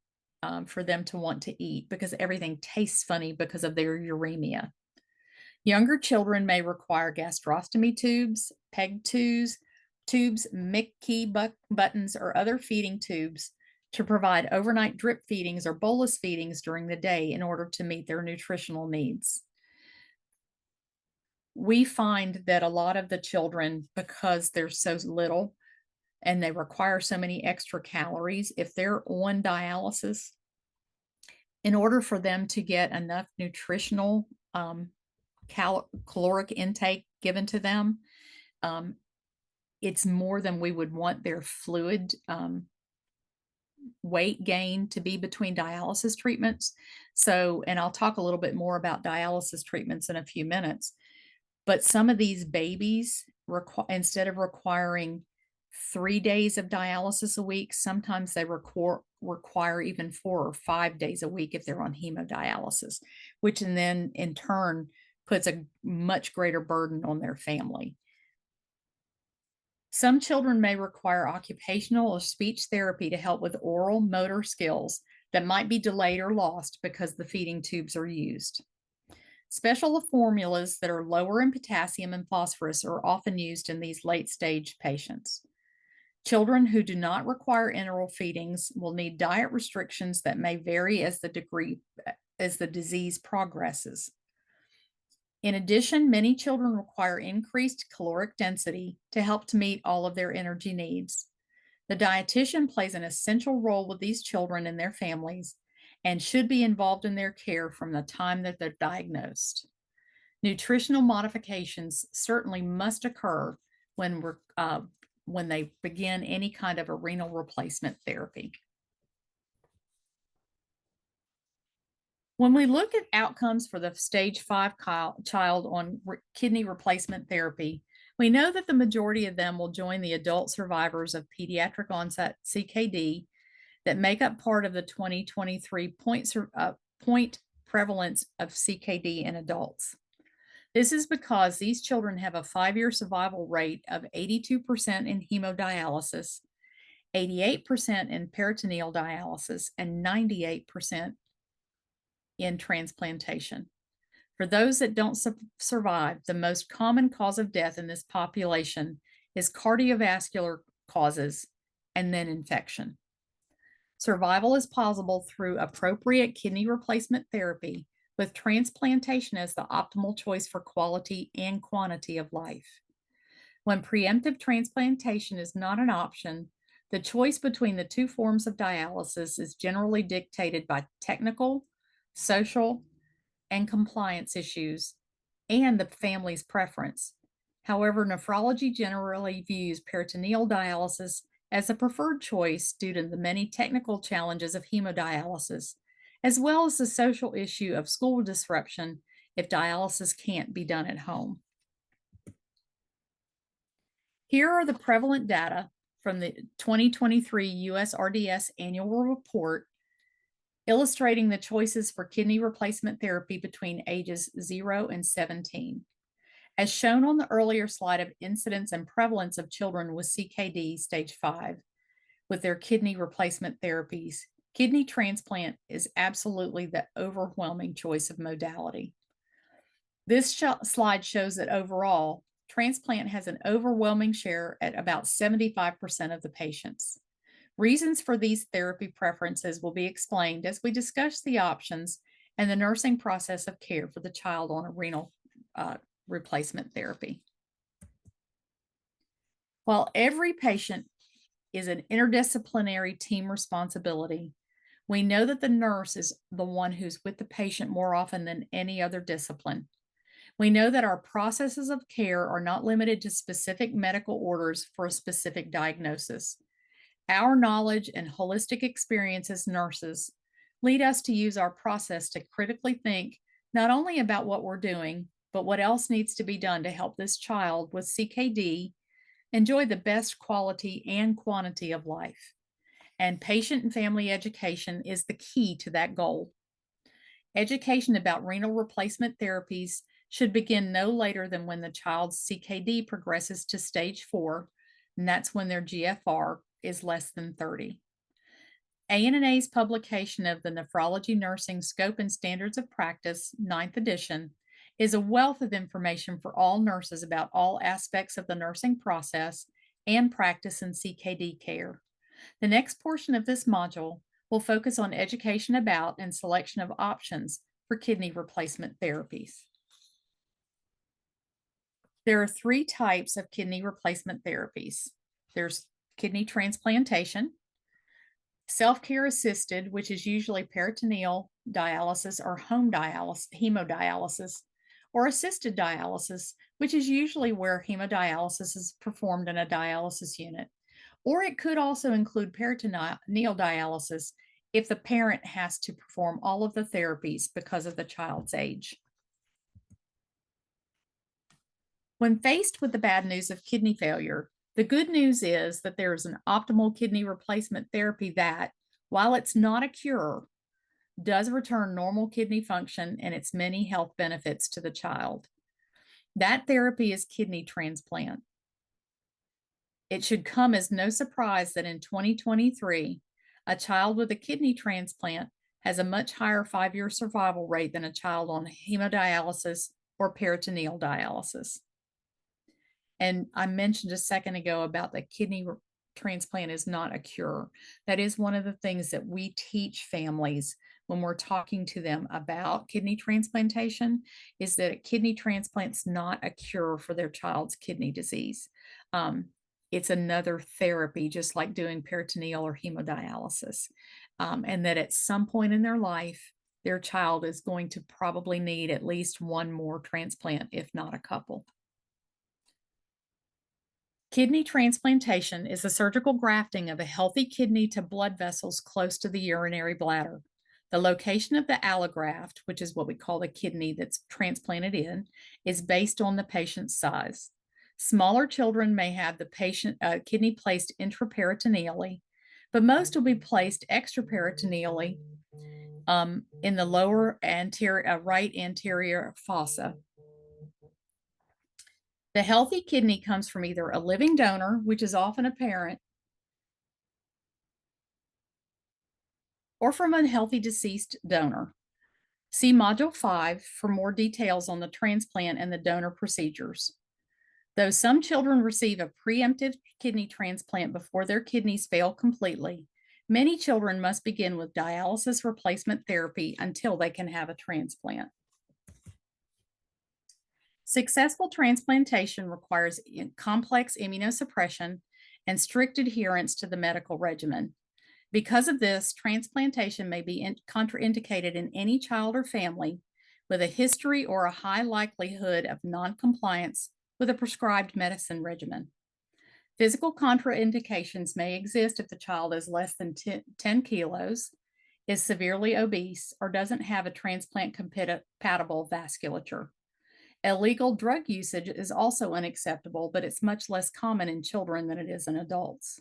for them to want to eat because everything tastes funny because of their uremia. Younger children may require gastrostomy tubes, PEG tubes, tubes, Mickey buttons, or other feeding tubes to provide overnight drip feedings or bolus feedings during the day in order to meet their nutritional needs. We find that a lot of the children, because they're so little and they require so many extra calories, if they're on dialysis, in order for them to get enough nutritional caloric intake given to them, um, it's more than we would want their fluid weight gain to be between dialysis treatments. So, and I'll talk a little bit more about dialysis treatments in a few minutes. But some of these babies, instead of requiring 3 days of dialysis a week, sometimes they require even 4 or 5 days a week if they're on hemodialysis, which and then in turn puts a much greater burden on their family. Some children may require occupational or speech therapy to help with oral motor skills that might be delayed or lost because the feeding tubes are used. Special formulas that are lower in potassium and phosphorus are often used in these late-stage patients. Children who do not require enteral feedings will need diet restrictions that may vary as the disease progresses. In addition, many children require increased caloric density to help to meet all of their energy needs. The dietitian plays an essential role with these children and their families and should be involved in their care from the time that they're diagnosed. Nutritional modifications certainly must occur when they begin any kind of a renal replacement therapy. When we look at outcomes for the stage 5 child on kidney replacement therapy, we know that the majority of them will join the adult survivors of pediatric onset CKD that make up part of the 2023 point prevalence of CKD in adults. This is because these children have a 5-year survival rate of 82% in hemodialysis, 88% in peritoneal dialysis, and 98% in transplantation. For those that don't survive, the most common cause of death in this population is cardiovascular causes and then infection. Survival is possible through appropriate kidney replacement therapy, with transplantation as the optimal choice for quality and quantity of life. When preemptive transplantation is not an option, the choice between the two forms of dialysis is generally dictated by technical, social, and compliance issues, and the family's preference. However, nephrology generally views peritoneal dialysis as a preferred choice due to the many technical challenges of hemodialysis, as well as the social issue of school disruption if dialysis can't be done at home. Here are the prevalent data from the 2023 USRDS annual report illustrating the choices for kidney replacement therapy between ages 0 and 17. As shown on the earlier slide of incidence and prevalence of children with CKD stage 5 with their kidney replacement therapies, kidney transplant is absolutely the overwhelming choice of modality. This slide shows that overall, transplant has an overwhelming share at about 75% of the patients. Reasons for these therapy preferences will be explained as we discuss the options and the nursing process of care for the child on a renal replacement therapy. While every patient is an interdisciplinary team responsibility, we know that the nurse is the one who's with the patient more often than any other discipline. We know that our processes of care are not limited to specific medical orders for a specific diagnosis. Our knowledge and holistic experience as nurses lead us to use our process to critically think not only about what we're doing, but what else needs to be done to help this child with CKD enjoy the best quality and quantity of life. And patient and family education is the key to that goal. Education about renal replacement therapies should begin no later than when the child's CKD progresses to stage 4, and that's when their GFR is less than 30. ANNA's publication of the Nephrology Nursing Scope and Standards of Practice, 9th edition, is a wealth of information for all nurses about all aspects of the nursing process and practice in CKD care. The next portion of this module will focus on education about and selection of options for kidney replacement therapies. There are 3 types of kidney replacement therapies. There's kidney transplantation, self-care assisted, which is usually peritoneal dialysis or home dialysis, hemodialysis, or assisted dialysis, which is usually where hemodialysis is performed in a dialysis unit. Or it could also include peritoneal dialysis if the parent has to perform all of the therapies because of the child's age. When faced with the bad news of kidney failure, the good news is that there is an optimal kidney replacement therapy that, while it's not a cure, does return normal kidney function and its many health benefits to the child. That therapy is kidney transplant. It should come as no surprise that in 2023, a child with a kidney transplant has a much higher 5-year survival rate than a child on hemodialysis or peritoneal dialysis. And I mentioned a second ago about the kidney transplant is not a cure. That is one of the things that we teach families when we're talking to them about kidney transplantation, is that a kidney transplant's not a cure for their child's kidney disease. It's another therapy, just like doing peritoneal or hemodialysis. And that at some point in their life, their child is going to probably need at least one more transplant, if not a couple. Kidney transplantation is the surgical grafting of a healthy kidney to blood vessels close to the urinary bladder. The location of the allograft, which is what we call the kidney that's transplanted in, is based on the patient's size. Smaller children may have the kidney placed intraperitoneally, but most will be placed extraperitoneally in the lower right anterior fossa. The healthy kidney comes from either a living donor, which is often a parent, or from a healthy deceased donor. See Module 5 for more details on the transplant and the donor procedures. Though some children receive a preemptive kidney transplant before their kidneys fail completely, many children must begin with dialysis replacement therapy until they can have a transplant. Successful transplantation requires complex immunosuppression and strict adherence to the medical regimen. Because of this, transplantation may be contraindicated in any child or family with a history or a high likelihood of noncompliance with a prescribed medicine regimen. Physical contraindications may exist if the child is less than 10 kilos, is severely obese, or doesn't have a transplant-compatible vasculature. Illegal drug usage is also unacceptable, but it's much less common in children than it is in adults.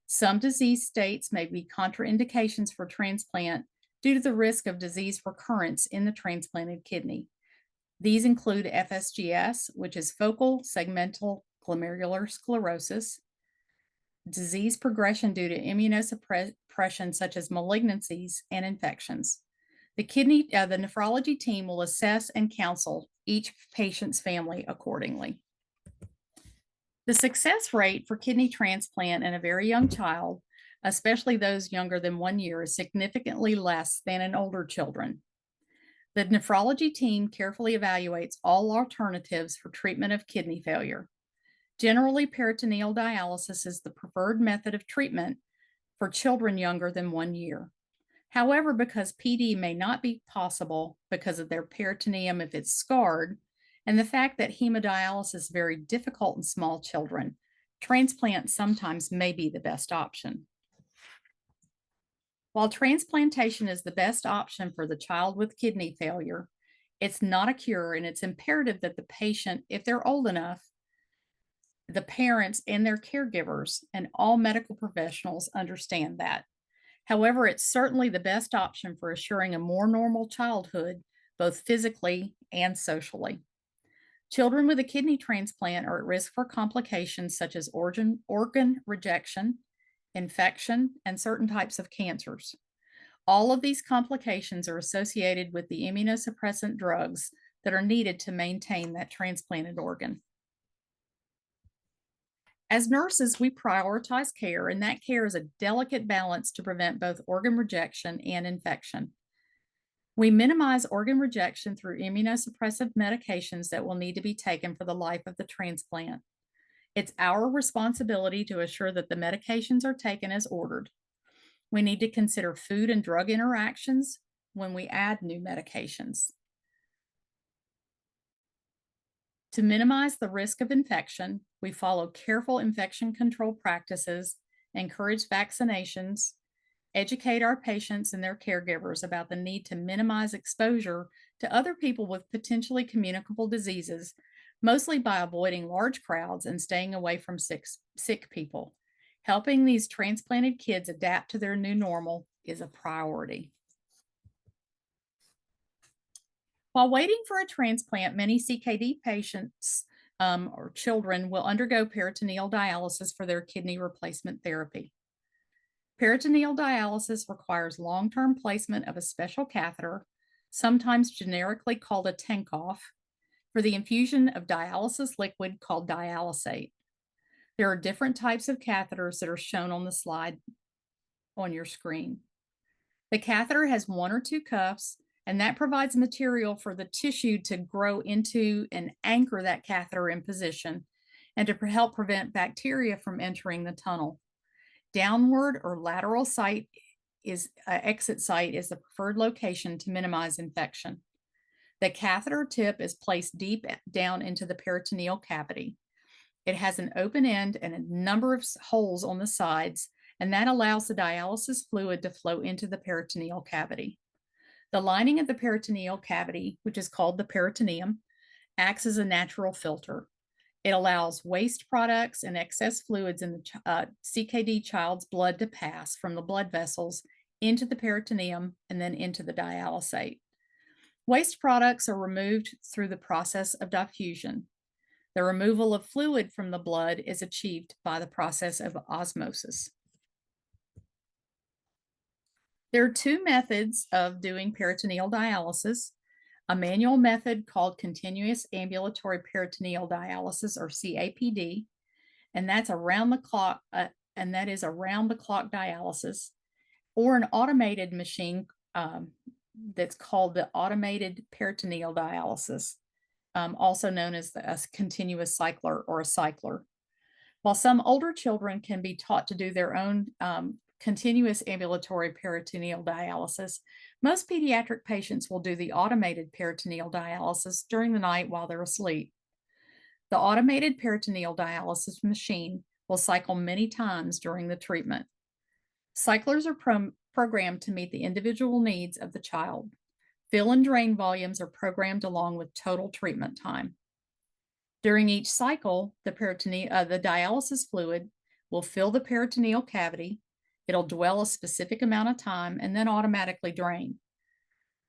Some disease states may be contraindications for transplant due to the risk of disease recurrence in the transplanted kidney. These include FSGS, which is focal segmental glomerular sclerosis, disease progression due to immunosuppression such as malignancies and infections. The nephrology team will assess and counsel each patient's family accordingly. The success rate for kidney transplant in a very young child, especially those younger than 1 year, is significantly less than in older children. The nephrology team carefully evaluates all alternatives for treatment of kidney failure. Generally, peritoneal dialysis is the preferred method of treatment for children younger than 1 year. However, because PD may not be possible because of their peritoneum if it's scarred, and the fact that hemodialysis is very difficult in small children, transplant sometimes may be the best option. While transplantation is the best option for the child with kidney failure, it's not a cure, and it's imperative that the patient, if they're old enough, the parents and their caregivers and all medical professionals understand that. However, it's certainly the best option for assuring a more normal childhood, both physically and socially. Children with a kidney transplant are at risk for complications such as organ rejection, infection, and certain types of cancers. All of these complications are associated with the immunosuppressant drugs that are needed to maintain that transplanted organ. As nurses, we prioritize care, and that care is a delicate balance to prevent both organ rejection and infection. We minimize organ rejection through immunosuppressive medications that will need to be taken for the life of the transplant. It's our responsibility to assure that the medications are taken as ordered. We need to consider food and drug interactions when we add new medications. To minimize the risk of infection, we follow careful infection control practices, encourage vaccinations, educate our patients and their caregivers about the need to minimize exposure to other people with potentially communicable diseases, mostly by avoiding large crowds and staying away from sick people. Helping these transplanted kids adapt to their new normal is a priority. While waiting for a transplant, many CKD patients or children will undergo peritoneal dialysis for their kidney replacement therapy. Peritoneal dialysis requires long-term placement of a special catheter, sometimes generically called a Tinkoff, for the infusion of dialysis liquid called dialysate. There are different types of catheters that are shown on the slide on your screen. The catheter has one or two cuffs, and that provides material for the tissue to grow into and anchor that catheter in position and to help prevent bacteria from entering the tunnel. Downward or lateral exit site is the preferred location to minimize infection. The catheter tip is placed deep down into the peritoneal cavity. It has an open end and a number of holes on the sides, and that allows the dialysis fluid to flow into the peritoneal cavity. The lining of the peritoneal cavity, which is called the peritoneum, acts as a natural filter. It allows waste products and excess fluids in the CKD child's blood to pass from the blood vessels into the peritoneum and then into the dialysate. Waste products are removed through the process of diffusion. The removal of fluid from the blood is achieved by the process of osmosis. There are two methods of doing peritoneal dialysis. A manual method called continuous ambulatory peritoneal dialysis, or CAPD, and that's around the clock, around the clock dialysis, or an automated machine that's called the automated peritoneal dialysis, also known as a continuous cycler or a cycler. While some older children can be taught to do their own continuous ambulatory peritoneal dialysis, most pediatric patients will do the automated peritoneal dialysis during the night while they're asleep. The automated peritoneal dialysis machine will cycle many times during the treatment. Cyclers are programmed to meet the individual needs of the child. Fill and drain volumes are programmed along with total treatment time. During each cycle, the dialysis fluid will fill the peritoneal cavity. It'll dwell a specific amount of time and then automatically drain.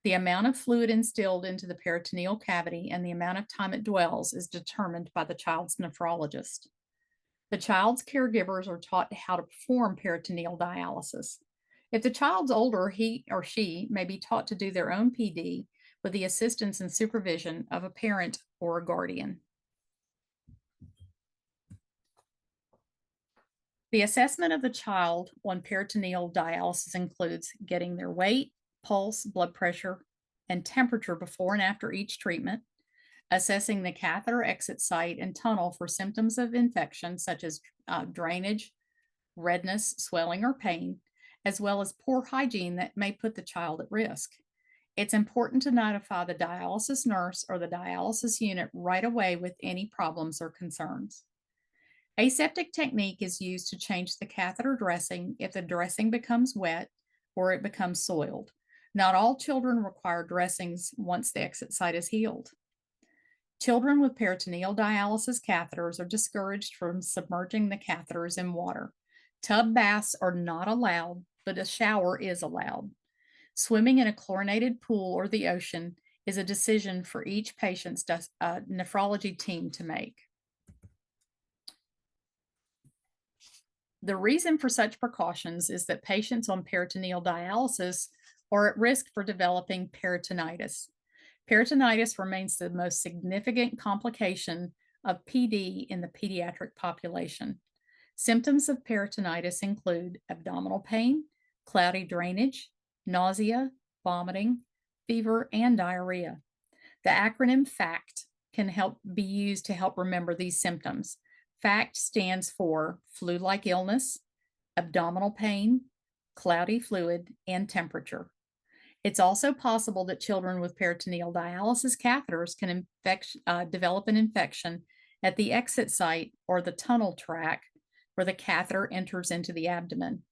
The amount of fluid instilled into the peritoneal cavity and the amount of time it dwells is determined by the child's nephrologist. The child's caregivers are taught how to perform peritoneal dialysis. If the child's older, he or she may be taught to do their own PD with the assistance and supervision of a parent or a guardian. The assessment of the child on peritoneal dialysis includes getting their weight, pulse, blood pressure, and temperature before and after each treatment, assessing the catheter exit site and tunnel for symptoms of infection such as drainage, redness, swelling, or pain, as well as poor hygiene that may put the child at risk. It's important to notify the dialysis nurse or the dialysis unit right away with any problems or concerns. Aseptic technique is used to change the catheter dressing if the dressing becomes wet or it becomes soiled. Not all children require dressings once the exit site is healed. Children with peritoneal dialysis catheters are discouraged from submerging the catheters in water. Tub baths are not allowed, but a shower is allowed. Swimming in a chlorinated pool or the ocean is a decision for each patient's nephrology team to make. The reason for such precautions is that patients on peritoneal dialysis are at risk for developing peritonitis. Peritonitis remains the most significant complication of PD in the pediatric population. Symptoms of peritonitis include abdominal pain, cloudy drainage, nausea, vomiting, fever, and diarrhea. The acronym FACT can be used to help remember these symptoms. FACT stands for flu-like illness, abdominal pain, cloudy fluid, and temperature. It's also possible that children with peritoneal dialysis catheters can develop an infection at the exit site or the tunnel track where the catheter enters into the abdomen.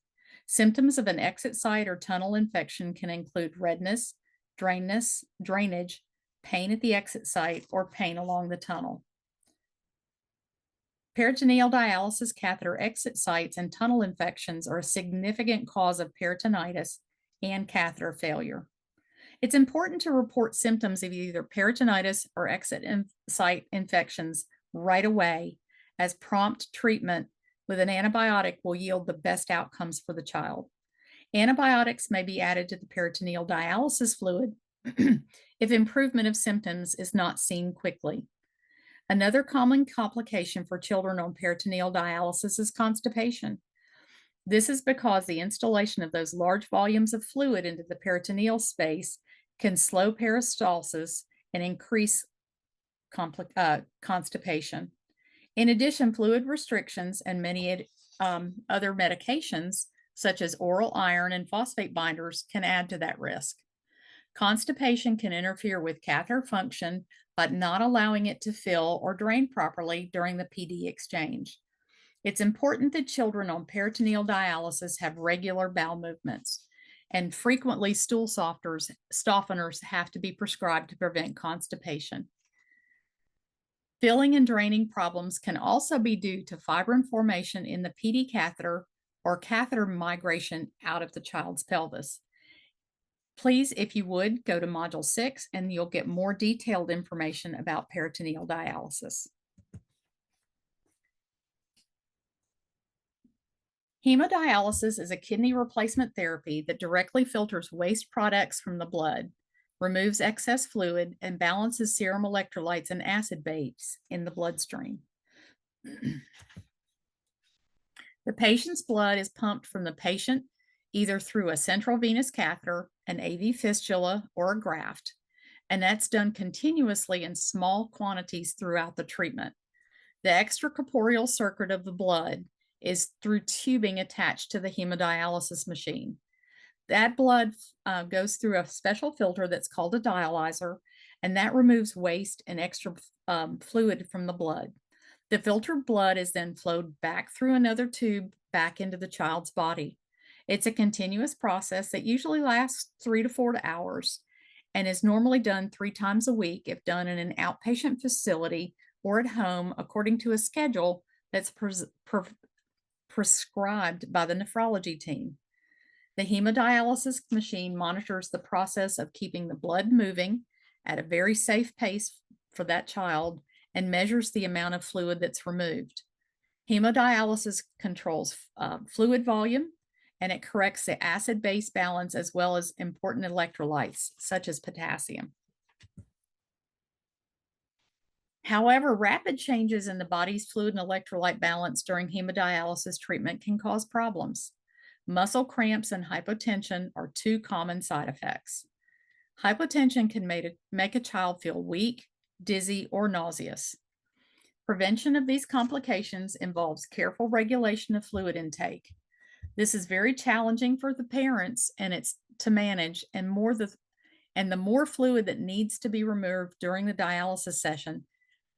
Symptoms of an exit site or tunnel infection can include redness, drainage, pain at the exit site, or pain along the tunnel. Peritoneal dialysis catheter exit sites and tunnel infections are a significant cause of peritonitis and catheter failure. It's important to report symptoms of either peritonitis or exit site infections right away, as prompt treatment with an antibiotic will yield the best outcomes for the child. Antibiotics may be added to the peritoneal dialysis fluid if improvement of symptoms is not seen quickly. Another common complication for children on peritoneal dialysis is constipation. This is because the installation of those large volumes of fluid into the peritoneal space can slow peristalsis and increase constipation. In addition, fluid restrictions and many other medications, such as oral iron and phosphate binders, can add to that risk. Constipation can interfere with catheter function, but not allowing it to fill or drain properly during the PD exchange. It's important that children on peritoneal dialysis have regular bowel movements, and frequently stool softeners have to be prescribed to prevent constipation. Filling and draining problems can also be due to fibrin formation in the PD catheter or catheter migration out of the child's pelvis. Please, if you would, go to Module 6 and you'll get more detailed information about peritoneal dialysis. Hemodialysis is a kidney replacement therapy that directly filters waste products from the blood, removes excess fluid, and balances serum electrolytes and acid base in the bloodstream. The patient's blood is pumped from the patient either through a central venous catheter, an AV fistula, or a graft, and that's done continuously in small quantities throughout the treatment. The extracorporeal circuit of the blood is through tubing attached to the hemodialysis machine. That blood goes through a special filter that's called a dialyzer, and that removes waste and extra fluid from the blood. The filtered blood is then flowed back through another tube back into the child's body. It's a continuous process that usually lasts 3 to 4 hours and is normally done 3 times a week if done in an outpatient facility or at home according to a schedule that's prescribed by the nephrology team. The hemodialysis machine monitors the process of keeping the blood moving at a very safe pace for that child and measures the amount of fluid that's removed. Hemodialysis controls fluid volume, and it corrects the acid-base balance as well as important electrolytes such as potassium. However, rapid changes in the body's fluid and electrolyte balance during hemodialysis treatment can cause problems. Muscle cramps and hypotension are 2 common side effects. Hypotension can make a child feel weak, dizzy, or nauseous. Prevention of these complications involves careful regulation of fluid intake. This is very challenging for the parents and it's to manage, and the more fluid that needs to be removed during the dialysis session,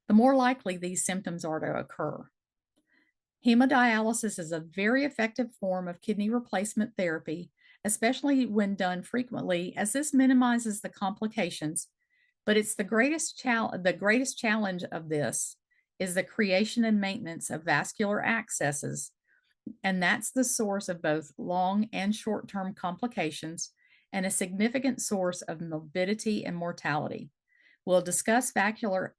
the more likely these symptoms are to occur. Hemodialysis is a very effective form of kidney replacement therapy, especially when done frequently, as this minimizes the complications. But it's the greatest challenge of this is the creation and maintenance of vascular accesses, and that's the source of both long and short-term complications and a significant source of morbidity and mortality. We'll discuss vascular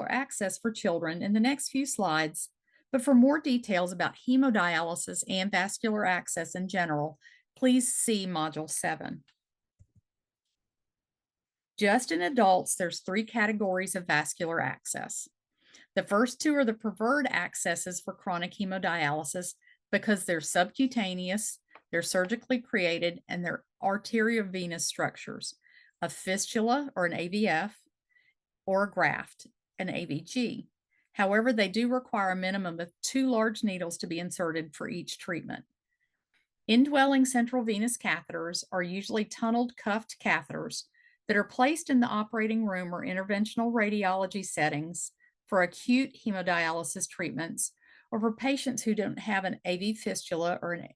access for children in the next few slides, but for more details about hemodialysis and vascular access in general, please see Module 7. Just in adults, there's 3 categories of vascular access. The first two are the preferred accesses for chronic hemodialysis because they're subcutaneous, they're surgically created, and they're arteriovenous structures, a fistula or an AVF, or a graft, an AVG. However, they do require a minimum of 2 large needles to be inserted for each treatment. Indwelling central venous catheters are usually tunneled cuffed catheters that are placed in the operating room or interventional radiology settings for acute hemodialysis treatments or for patients who don't have an AV fistula or an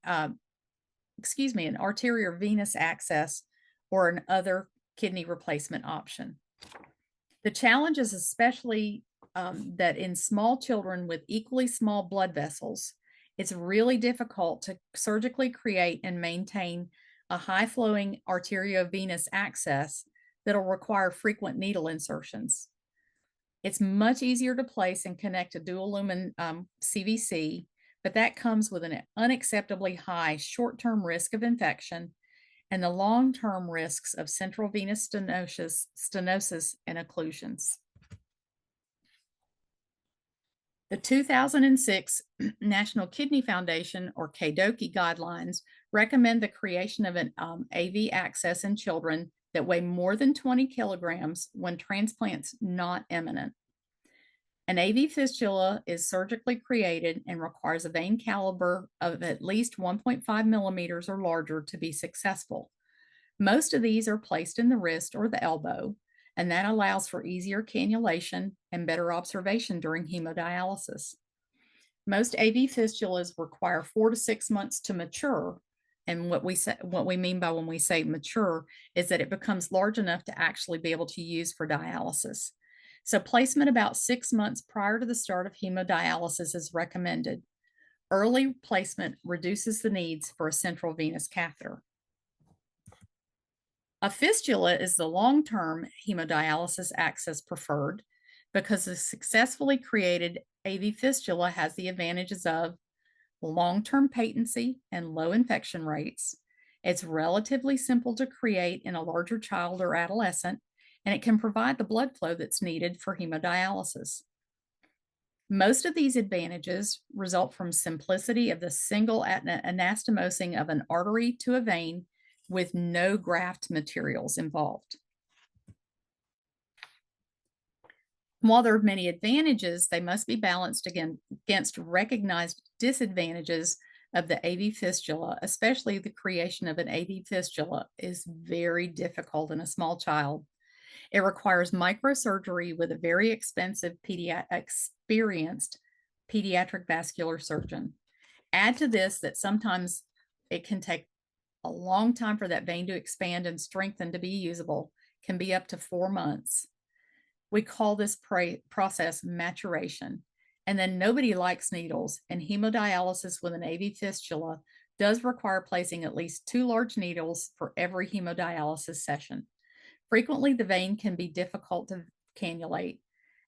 arteriovenous access or an other kidney replacement option. The challenge is especially that in small children with equally small blood vessels, it's really difficult to surgically create and maintain a high flowing arteriovenous access that'll require frequent needle insertions. It's much easier to place and connect a dual lumen CVC, but that comes with an unacceptably high short term risk of infection and the long term risks of central venous stenosis and occlusions. The 2006 National Kidney Foundation, or KDOKI guidelines, recommend the creation of an AV access in children that weigh more than 20 kilograms when transplant's not imminent. An AV fistula is surgically created and requires a vein caliber of at least 1.5 millimeters or larger to be successful. Most of these are placed in the wrist or the elbow, and that allows for easier cannulation and better observation during hemodialysis. Most AV fistulas require 4 to 6 months to mature, and what we mean by when we say mature is that it becomes large enough to actually be able to use for dialysis. So placement about 6 months prior to the start of hemodialysis is recommended. Early placement reduces the needs for a central venous catheter. A fistula is the long-term hemodialysis access preferred because the successfully created AV fistula has the advantages of long-term patency and low infection rates. It's relatively simple to create in a larger child or adolescent, and it can provide the blood flow that's needed for hemodialysis. Most of these advantages result from simplicity of the single anastomosing of an artery to a vein with no graft materials involved. While there are many advantages, they must be balanced against recognized disadvantages of the AV fistula, especially the creation of an AV fistula is very difficult in a small child. It requires microsurgery with a very expensive experienced pediatric vascular surgeon. Add to this that sometimes it can take a long time for that vein to expand and strengthen to be usable, can be up to 4 months. We call this process maturation. And then nobody likes needles, and hemodialysis with an AV fistula does require placing at least 2 large needles for every hemodialysis session. Frequently, the vein can be difficult to cannulate,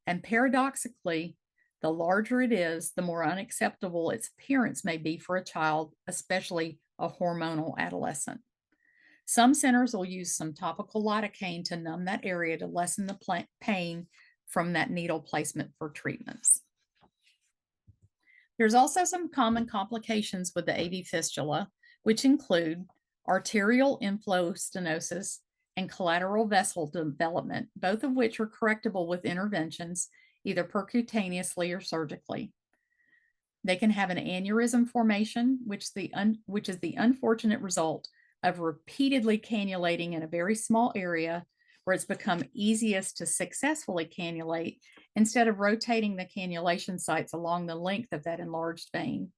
and paradoxically, the larger it is, the more unacceptable its appearance may be for a child, especially a hormonal adolescent. Some centers will use some topical lidocaine to numb that area to lessen the pain from that needle placement for treatments. There's also some common complications with the AV fistula, which include arterial inflow stenosis and collateral vessel development, both of which are correctable with interventions, either percutaneously or surgically. They can have an aneurysm formation, which is the unfortunate result of repeatedly cannulating in a very small area where it's become easiest to successfully cannulate instead of rotating the cannulation sites along the length of that enlarged vein.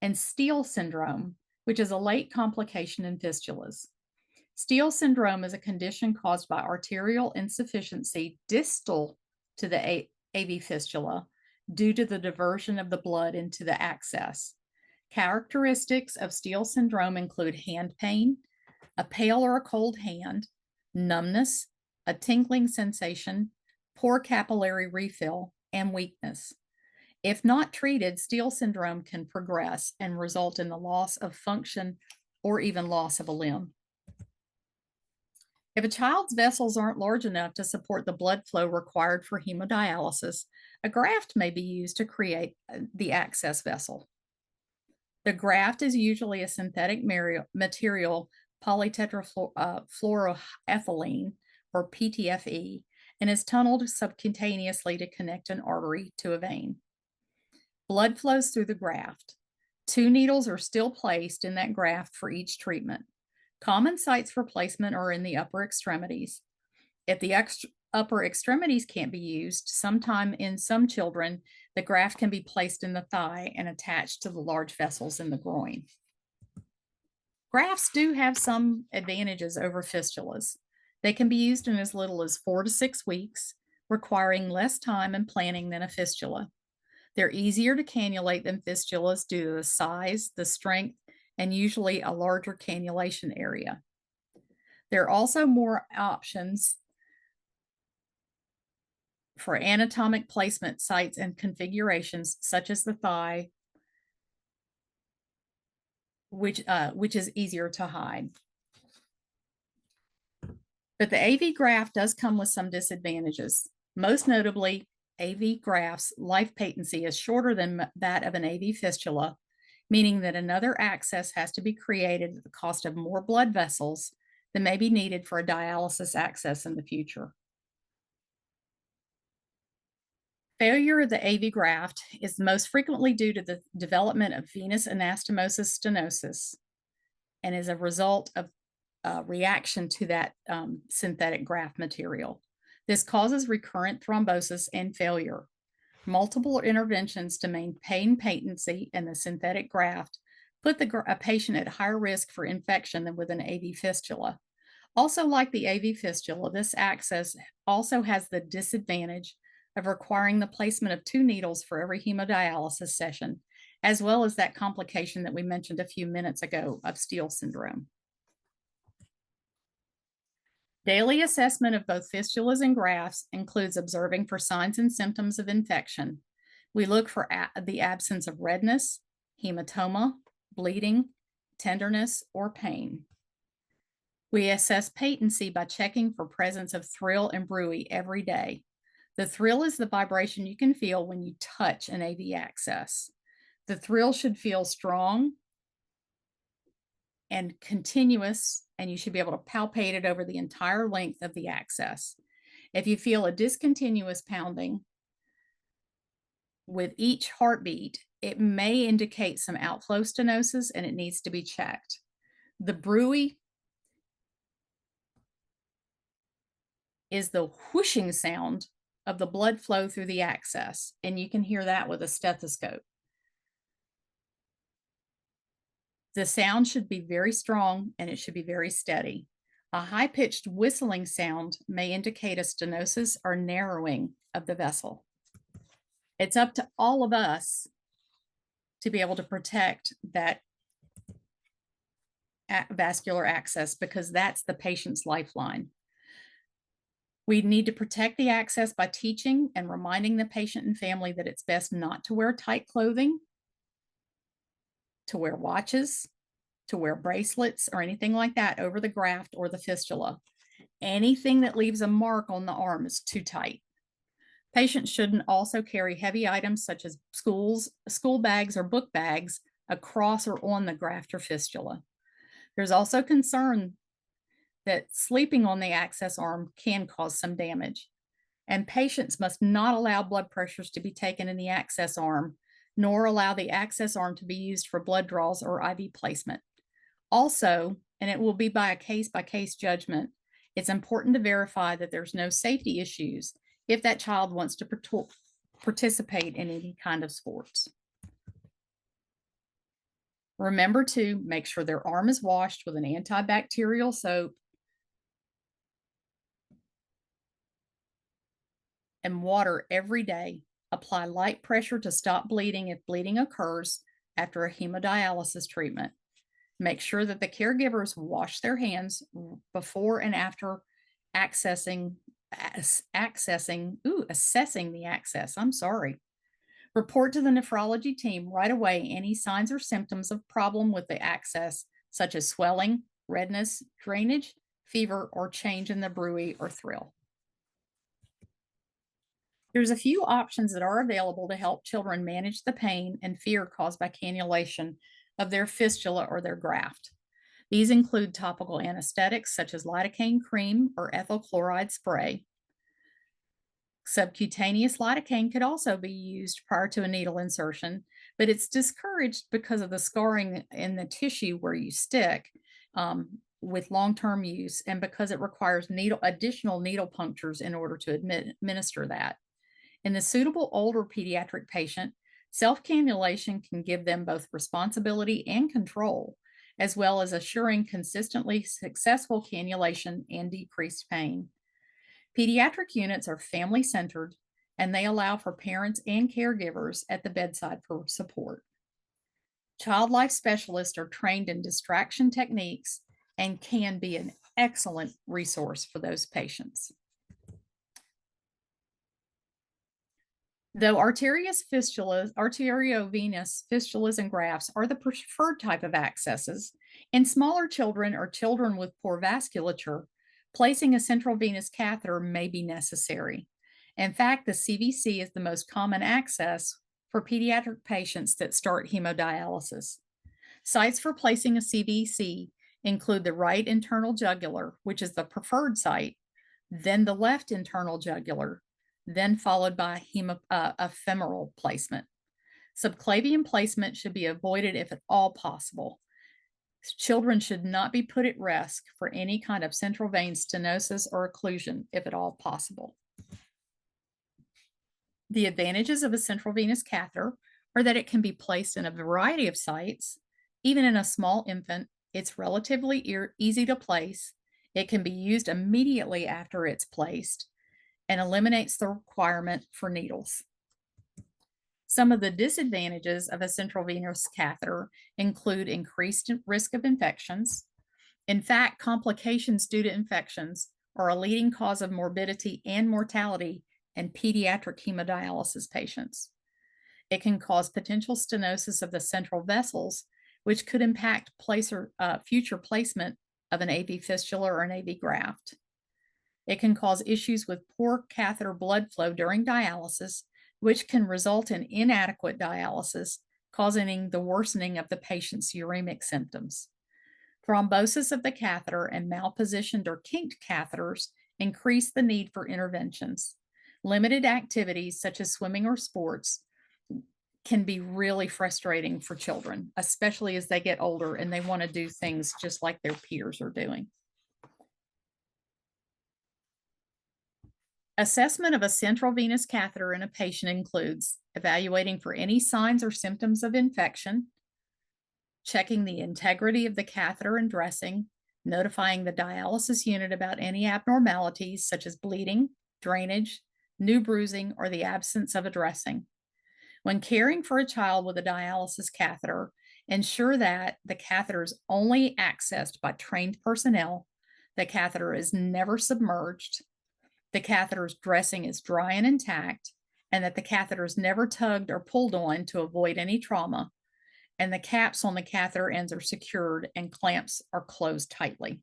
And Steele syndrome, which is a late complication in fistulas. Steele syndrome is a condition caused by arterial insufficiency distal to the AV fistula due to the diversion of the blood into the access. Characteristics of Steele syndrome include hand pain, a pale or a cold hand, numbness, a tingling sensation, poor capillary refill, and weakness. If not treated, Steele syndrome can progress and result in the loss of function or even loss of a limb. If a child's vessels aren't large enough to support the blood flow required for hemodialysis, a graft may be used to create the access vessel. The graft is usually a synthetic material, polytetrafluoroethylene, or PTFE, and is tunneled subcutaneously to connect an artery to a vein. Blood flows through the graft. 2 needles are still placed in that graft for each treatment. Common sites for placement are in the upper extremities. If the upper extremities can't be used, sometime in some children, the graft can be placed in the thigh and attached to the large vessels in the groin. Grafts do have some advantages over fistulas. They can be used in as little as 4 to 6 weeks, requiring less time and planning than a fistula. They're easier to cannulate than fistulas due to the size, the strength, and usually a larger cannulation area. There are also more options for anatomic placement sites and configurations, such as the thigh, which is easier to hide. But the AV graft does come with some disadvantages. Most notably, AV grafts' life patency is shorter than that of an AV fistula, meaning that another access has to be created at the cost of more blood vessels than may be needed for a dialysis access in the future. Failure of the AV graft is most frequently due to the development of venous anastomosis stenosis and is a result of reaction to that synthetic graft material. This causes recurrent thrombosis and failure. Multiple interventions to maintain patency in the synthetic graft put a patient at higher risk for infection than with an AV fistula. Also, like the AV fistula, this access also has the disadvantage of requiring the placement of 2 needles for every hemodialysis session, as well as that complication that we mentioned a few minutes ago of Steele syndrome. Daily assessment of both fistulas and grafts includes observing for signs and symptoms of infection. We look for the absence of redness, hematoma, bleeding, tenderness, or pain. We assess patency by checking for presence of thrill and bruit every day. The thrill is the vibration you can feel when you touch an AV access. The thrill should feel strong and continuous, and you should be able to palpate it over the entire length of the access. If you feel a discontinuous pounding with each heartbeat, it may indicate some outflow stenosis and it needs to be checked. The bruit is the whooshing sound of the blood flow through the access, and you can hear that with a stethoscope. The sound should be very strong and it should be very steady. A high-pitched whistling sound may indicate a stenosis or narrowing of the vessel. It's up to all of us to be able to protect that vascular access because that's the patient's lifeline. We need to protect the access by teaching and reminding the patient and family that it's best not to wear tight clothing, to wear watches, to wear bracelets or anything like that over the graft or the fistula. Anything that leaves a mark on the arm is too tight. Patients shouldn't also carry heavy items such as school bags or book bags across or on the graft or fistula. There's also concern that sleeping on the access arm can cause some damage. And patients must not allow blood pressures to be taken in the access arm, nor allow the access arm to be used for blood draws or IV placement. Also, and it will be by a case-by-case judgment, it's important to verify that there's no safety issues if that child wants to participate in any kind of sports. Remember to make sure their arm is washed with an antibacterial soap and water every day. Apply light pressure to stop bleeding if bleeding occurs after a hemodialysis treatment. Make sure that the caregivers wash their hands before and after assessing the access. Report to the nephrology team right away any signs or symptoms of problem with the access, such as swelling, redness, drainage, fever, or change in the bruit or thrill. There's a few options that are available to help children manage the pain and fear caused by cannulation of their fistula or their graft. These include topical anesthetics such as lidocaine cream or ethyl chloride spray. Subcutaneous lidocaine could also be used prior to a needle insertion, but it's discouraged because of the scarring in the tissue where you stick with long-term use, and because it requires additional needle punctures in order to administer that. In the suitable older pediatric patient, self-cannulation can give them both responsibility and control, as well as assuring consistently successful cannulation and decreased pain. Pediatric units are family-centered, and they allow for parents and caregivers at the bedside for support. Child life specialists are trained in distraction techniques and can be an excellent resource for those patients. Though arteriovenous fistulas and grafts are the preferred type of accesses, in smaller children or children with poor vasculature, placing a central venous catheter may be necessary. In fact, the CVC is the most common access for pediatric patients that start hemodialysis. Sites for placing a CVC include the right internal jugular, which is the preferred site, then the left internal jugular, then followed by a femoral placement. Subclavian placement should be avoided if at all possible. Children should not be put at risk for any kind of central vein stenosis or occlusion if at all possible. The advantages of a central venous catheter are that it can be placed in a variety of sites. Even in a small infant, it's relatively easy to place. It can be used immediately after it's placed and eliminates the requirement for needles. Some of the disadvantages of a central venous catheter include increased risk of infections. In fact, complications due to infections are a leading cause of morbidity and mortality in pediatric hemodialysis patients. It can cause potential stenosis of the central vessels, which could impact future placement of an AV fistula or an AV graft. It can cause issues with poor catheter blood flow during dialysis, which can result in inadequate dialysis, causing the worsening of the patient's uremic symptoms. Thrombosis of the catheter and malpositioned or kinked catheters increase the need for interventions. Limited activities such as swimming or sports can be really frustrating for children, especially as they get older and they want to do things just like their peers are doing. Assessment of a central venous catheter in a patient includes evaluating for any signs or symptoms of infection, checking the integrity of the catheter and dressing, notifying the dialysis unit about any abnormalities such as bleeding, drainage, new bruising, or the absence of a dressing. When caring for a child with a dialysis catheter, ensure that the catheter is only accessed by trained personnel, the catheter is never submerged, the catheter's dressing is dry and intact, and that the catheter is never tugged or pulled on to avoid any trauma, and the caps on the catheter ends are secured and clamps are closed tightly.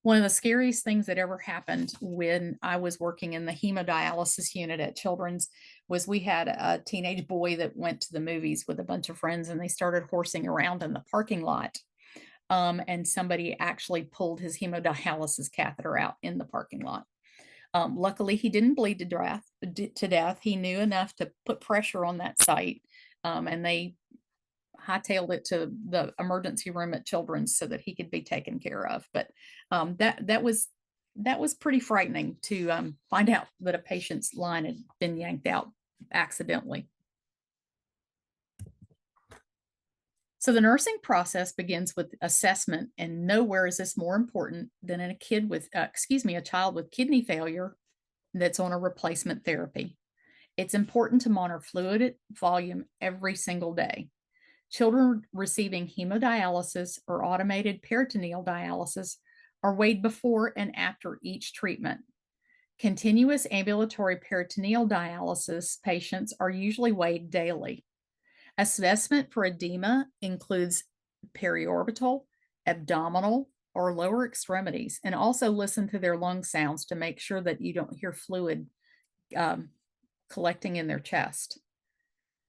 One of the scariest things that ever happened when I was working in the hemodialysis unit at Children's was we had a teenage boy that went to the movies with a bunch of friends, and they started horsing around in the parking lot. And somebody actually pulled his hemodialysis catheter out in the parking lot. Luckily, he didn't bleed to death. He knew enough to put pressure on that site, and they hightailed it to the emergency room at Children's so that he could be taken care of. But that was pretty frightening to find out that a patient's line had been yanked out accidentally. So the nursing process begins with assessment, and nowhere is this more important than in a child with kidney failure that's on a replacement therapy. It's important to monitor fluid volume every single day. Children receiving hemodialysis or automated peritoneal dialysis are weighed before and after each treatment. Continuous ambulatory peritoneal dialysis patients are usually weighed daily. Assessment for edema includes periorbital, abdominal, or lower extremities, and also listen to their lung sounds to make sure that you don't hear fluid um, collecting in their chest.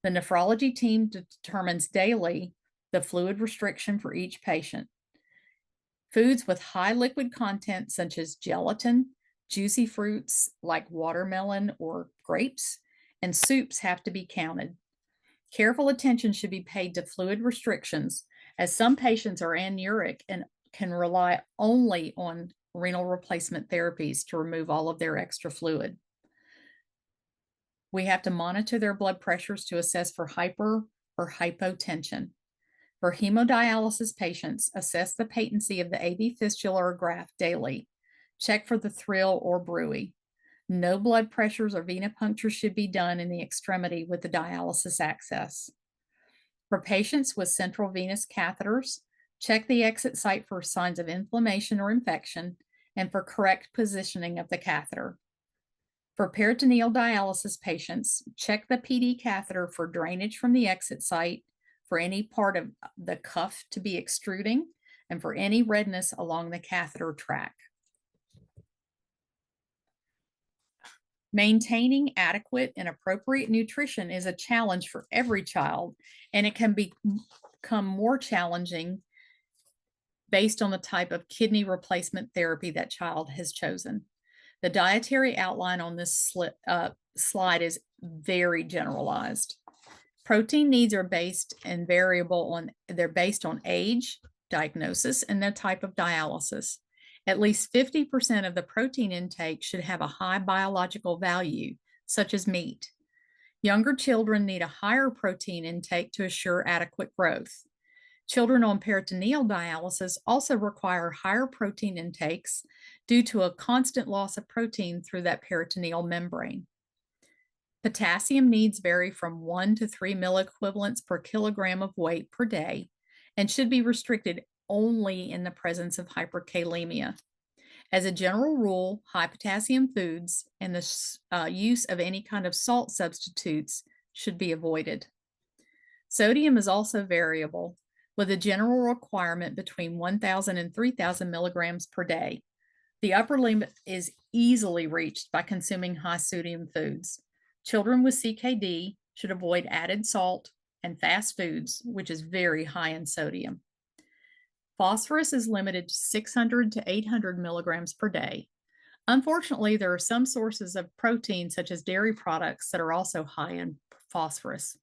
The nephrology team determines daily the fluid restriction for each patient. Foods with high liquid content, such as gelatin, juicy fruits like watermelon or grapes, and soups have to be counted. Careful attention should be paid to fluid restrictions, as some patients are anuric and can rely only on renal replacement therapies to remove all of their extra fluid. We have to monitor their blood pressures to assess for hyper or hypotension. For hemodialysis patients, assess the patency of the AV fistula or graft daily. Check for the thrill or bruit. No blood pressures or venipunctures should be done in the extremity with the dialysis access. For patients with central venous catheters, check the exit site for signs of inflammation or infection and for correct positioning of the catheter. For peritoneal dialysis patients, check the PD catheter for drainage from the exit site, for any part of the cuff to be extruding, and for any redness along the catheter track. Maintaining adequate and appropriate nutrition is a challenge for every child, and it can become more challenging based on the type of kidney replacement therapy that child has chosen. The dietary outline on this slide is very generalized. Protein needs are based on age, diagnosis, and the type of dialysis. At least 50% of the protein intake should have a high biological value, such as meat. Younger children need a higher protein intake to assure adequate growth. Children on peritoneal dialysis also require higher protein intakes due to a constant loss of protein through that peritoneal membrane. Potassium needs vary from 1 to 3 milliequivalents per kilogram of weight per day and should be restricted only in the presence of hyperkalemia. As a general rule, high potassium foods and the use of any kind of salt substitutes should be avoided. Sodium is also variable, with a general requirement between 1,000 and 3,000 milligrams per day. The upper limit is easily reached by consuming high sodium foods. Children with CKD should avoid added salt and fast foods, which is very high in sodium. Phosphorus is limited to 600 to 800 milligrams per day. Unfortunately, there are some sources of protein, such as dairy products, that are also high in phosphorus.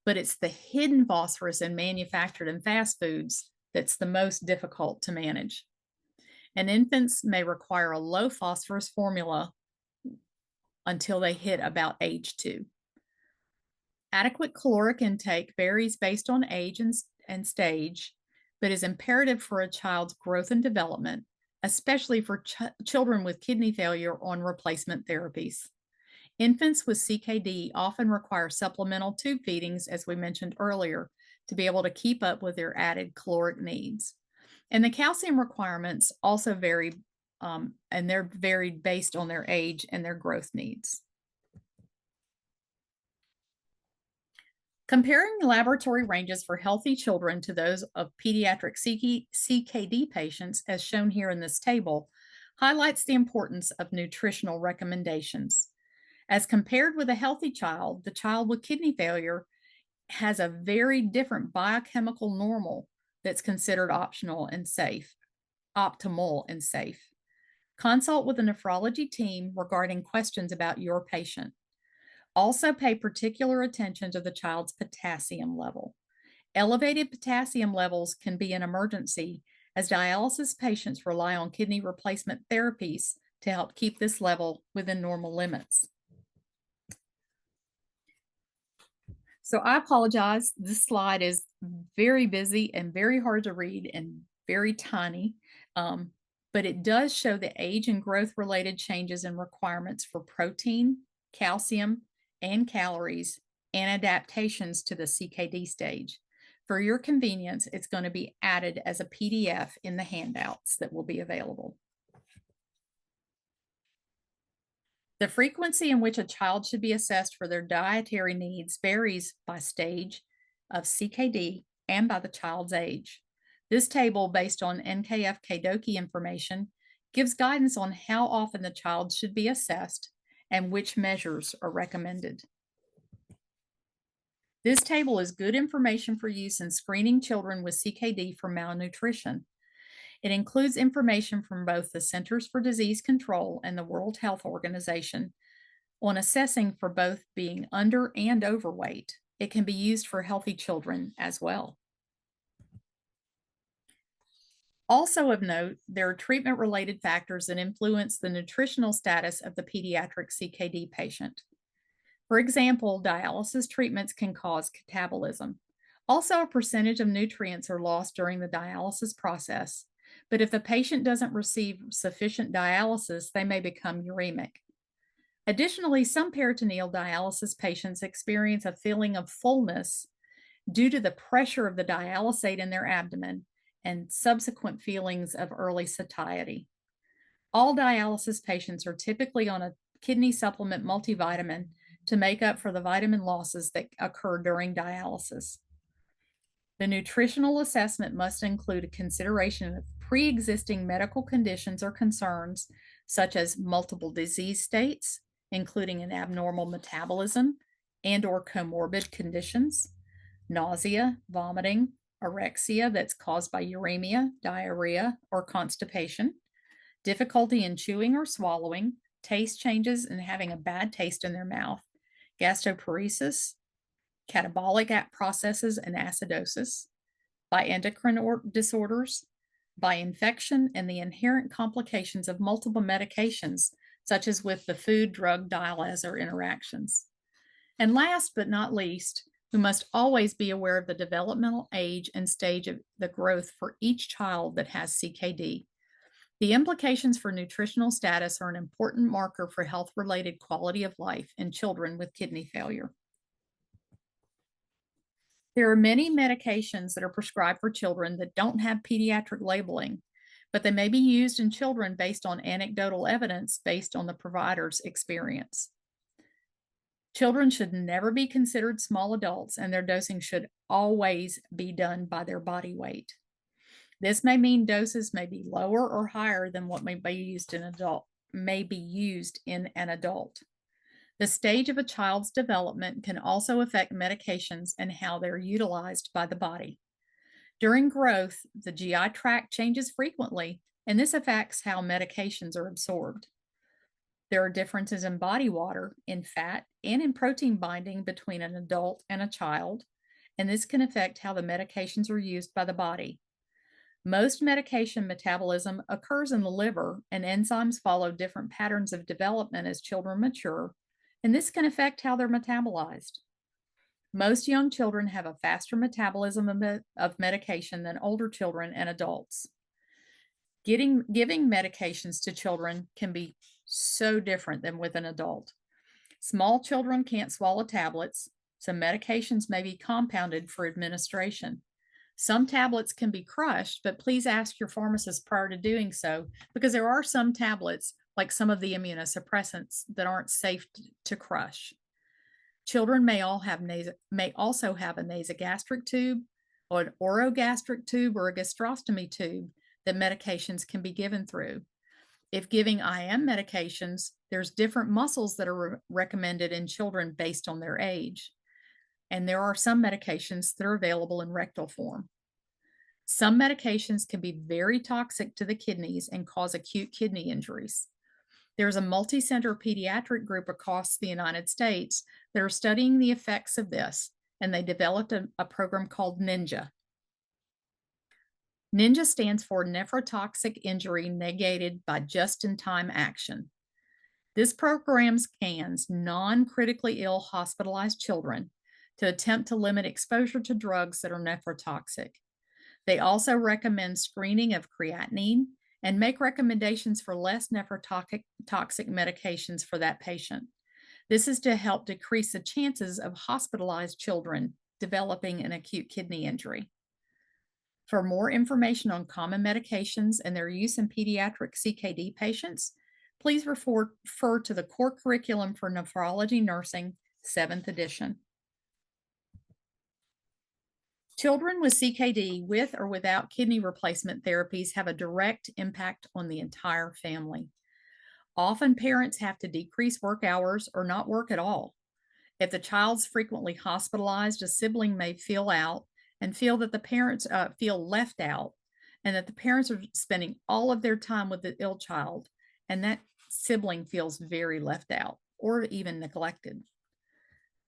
But it's the hidden phosphorus in manufactured and fast foods that's the most difficult to manage. And infants may require a low phosphorus formula until they hit about age 2. Adequate caloric intake varies based on age and stage, but is imperative for a child's growth and development, especially for children with kidney failure on replacement therapies. Infants with CKD often require supplemental tube feedings, as we mentioned earlier, to be able to keep up with their added caloric needs. And the calcium requirements also vary, and they're varied based on their age and their growth needs. Comparing laboratory ranges for healthy children to those of pediatric CKD patients, as shown here in this table, highlights the importance of nutritional recommendations. As compared with a healthy child, the child with kidney failure has a very different biochemical normal that's considered optimal and safe. Consult with a nephrology team regarding questions about your patient. Also pay particular attention to the child's potassium level. Elevated potassium levels can be an emergency, as dialysis patients rely on kidney replacement therapies to help keep this level within normal limits. So I apologize. This slide is very busy and very hard to read and very tiny, but it does show the age and growth related changes and requirements for protein, calcium, and calories, and adaptations to the CKD stage. For your convenience, it's going to be added as a PDF in the handouts that will be available. The frequency in which a child should be assessed for their dietary needs varies by stage of CKD and by the child's age. This table, based on NKF KDOQI information, gives guidance on how often the child should be assessed and which measures are recommended. This table is good information for use in screening children with CKD for malnutrition. It includes information from both the Centers for Disease Control and the World Health Organization on assessing for both being under and overweight. It can be used for healthy children as well. Also of note, there are treatment-related factors that influence the nutritional status of the pediatric CKD patient. For example, dialysis treatments can cause catabolism. Also, a percentage of nutrients are lost during the dialysis process, but if the patient doesn't receive sufficient dialysis, they may become uremic. Additionally, some peritoneal dialysis patients experience a feeling of fullness due to the pressure of the dialysate in their abdomen and subsequent feelings of early satiety. All dialysis patients are typically on a kidney supplement multivitamin to make up for the vitamin losses that occur during dialysis. The nutritional assessment must include a consideration of pre-existing medical conditions or concerns, such as multiple disease states, including an abnormal metabolism and/or comorbid conditions, nausea, vomiting, anorexia that's caused by uremia, diarrhea, or constipation, difficulty in chewing or swallowing, taste changes and having a bad taste in their mouth, gastroparesis, catabolic processes and acidosis, by endocrine disorders, by infection, and the inherent complications of multiple medications, such as with the food-drug dialyzer interactions. And last but not least, we must always be aware of the developmental age and stage of the growth for each child that has CKD. The implications for nutritional status are an important marker for health-related quality of life in children with kidney failure. There are many medications that are prescribed for children that don't have pediatric labeling, but they may be used in children based on anecdotal evidence based on the provider's experience. Children should never be considered small adults, and their dosing should always be done by their body weight. This may mean doses may be lower or higher than what may be used in an adult. The stage of a child's development can also affect medications and how they're utilized by the body. During growth, the GI tract changes frequently, and this affects how medications are absorbed. There are differences in body water, in fat, and in protein binding between an adult and a child, and this can affect how the medications are used by the body. Most medication metabolism occurs in the liver, and enzymes follow different patterns of development as children mature, and this can affect how they're metabolized. Most young children have a faster metabolism of medication than older children and adults. Giving medications to children can be so different than with an adult. Small children can't swallow tablets, so medications may be compounded for administration. Some tablets can be crushed, but please ask your pharmacist prior to doing so, because there are some tablets, like some of the immunosuppressants, that aren't safe to crush. Children may also have a nasogastric tube, or an orogastric tube, or a gastrostomy tube that medications can be given through. If giving IM medications, there's different muscles that are recommended in children based on their age. And there are some medications that are available in rectal form. Some medications can be very toxic to the kidneys and cause acute kidney injuries. There's a multi-center pediatric group across the United States that are studying the effects of this, and they developed a program called NINJA. NINJA stands for Nephrotoxic Injury Negated by Just-in-Time Action. This program scans non-critically ill hospitalized children to attempt to limit exposure to drugs that are nephrotoxic. They also recommend screening of creatinine and make recommendations for less nephrotoxic medications for that patient. This is to help decrease the chances of hospitalized children developing an acute kidney injury. For more information on common medications and their use in pediatric CKD patients, please refer to the Core Curriculum for Nephrology Nursing, 7th edition. Children with CKD with or without kidney replacement therapies have a direct impact on the entire family. Often, parents have to decrease work hours or not work at all. If the child's frequently hospitalized, a sibling may feel out and feel that the parents feel left out, and that the parents are spending all of their time with the ill child, and that sibling feels very left out or even neglected.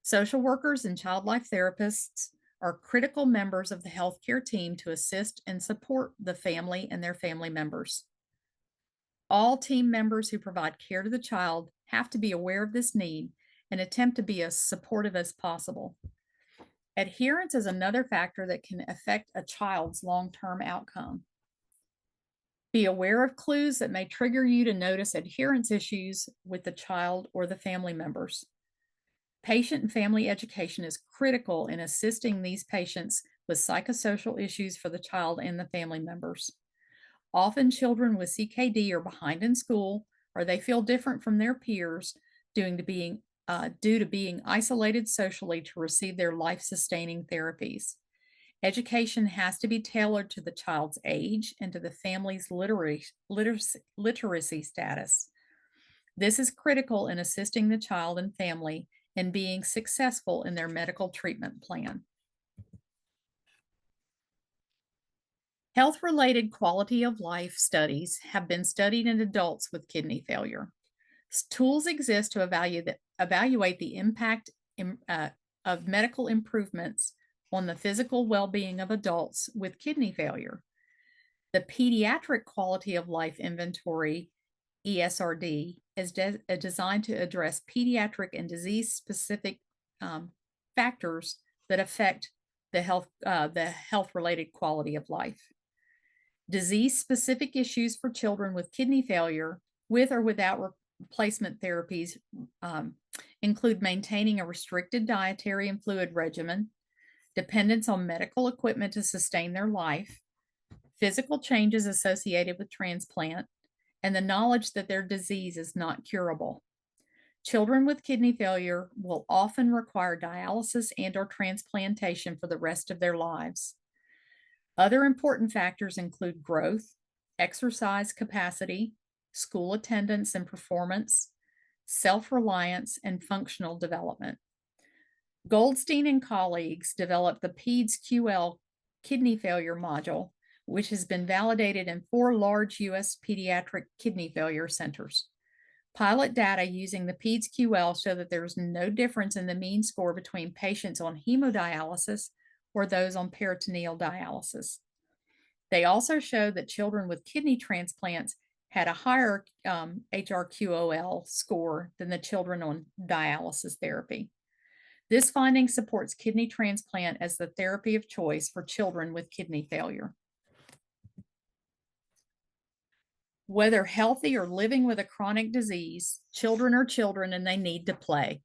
Social workers and child life therapists are critical members of the healthcare team to assist and support the family and their family members. All team members who provide care to the child have to be aware of this need and attempt to be as supportive as possible. Adherence is another factor that can affect a child's long term outcome. Be aware of clues that may trigger you to notice adherence issues with the child or the family members. Patient and family education is critical in assisting these patients with psychosocial issues for the child and the family members. Often, children with CKD are behind in school or they feel different from their peers due to being isolated socially to receive their life sustaining therapies. Education has to be tailored to the child's age and to the family's literacy status. This is critical in assisting the child and family in being successful in their medical treatment plan. Health-related quality of life studies have been studied in adults with kidney failure. Tools exist to evaluate the impact of medical improvements on the physical well-being of adults with kidney failure. The Pediatric Quality of Life Inventory, ESRD, is designed to address pediatric and disease-specific factors that affect the health-related quality of life. Disease-specific issues for children with kidney failure, with or without replacement therapies, include maintaining a restricted dietary and fluid regimen, dependence on medical equipment to sustain their life, physical changes associated with transplant, and the knowledge that their disease is not curable. Children with kidney failure will often require dialysis and/or transplantation for the rest of their lives. Other important factors include growth, exercise capacity, school attendance and performance, self-reliance, and functional development. Goldstein and colleagues developed the PEDS-QL kidney failure module, which has been validated in 4 large U.S. pediatric kidney failure centers. Pilot data using the PEDS-QL show that there is no difference in the mean score between patients on hemodialysis or those on peritoneal dialysis. They also showed that children with kidney transplants had a higher HRQOL score than the children on dialysis therapy. This finding supports kidney transplant as the therapy of choice for children with kidney failure. Whether healthy or living with a chronic disease, children are children and they need to play.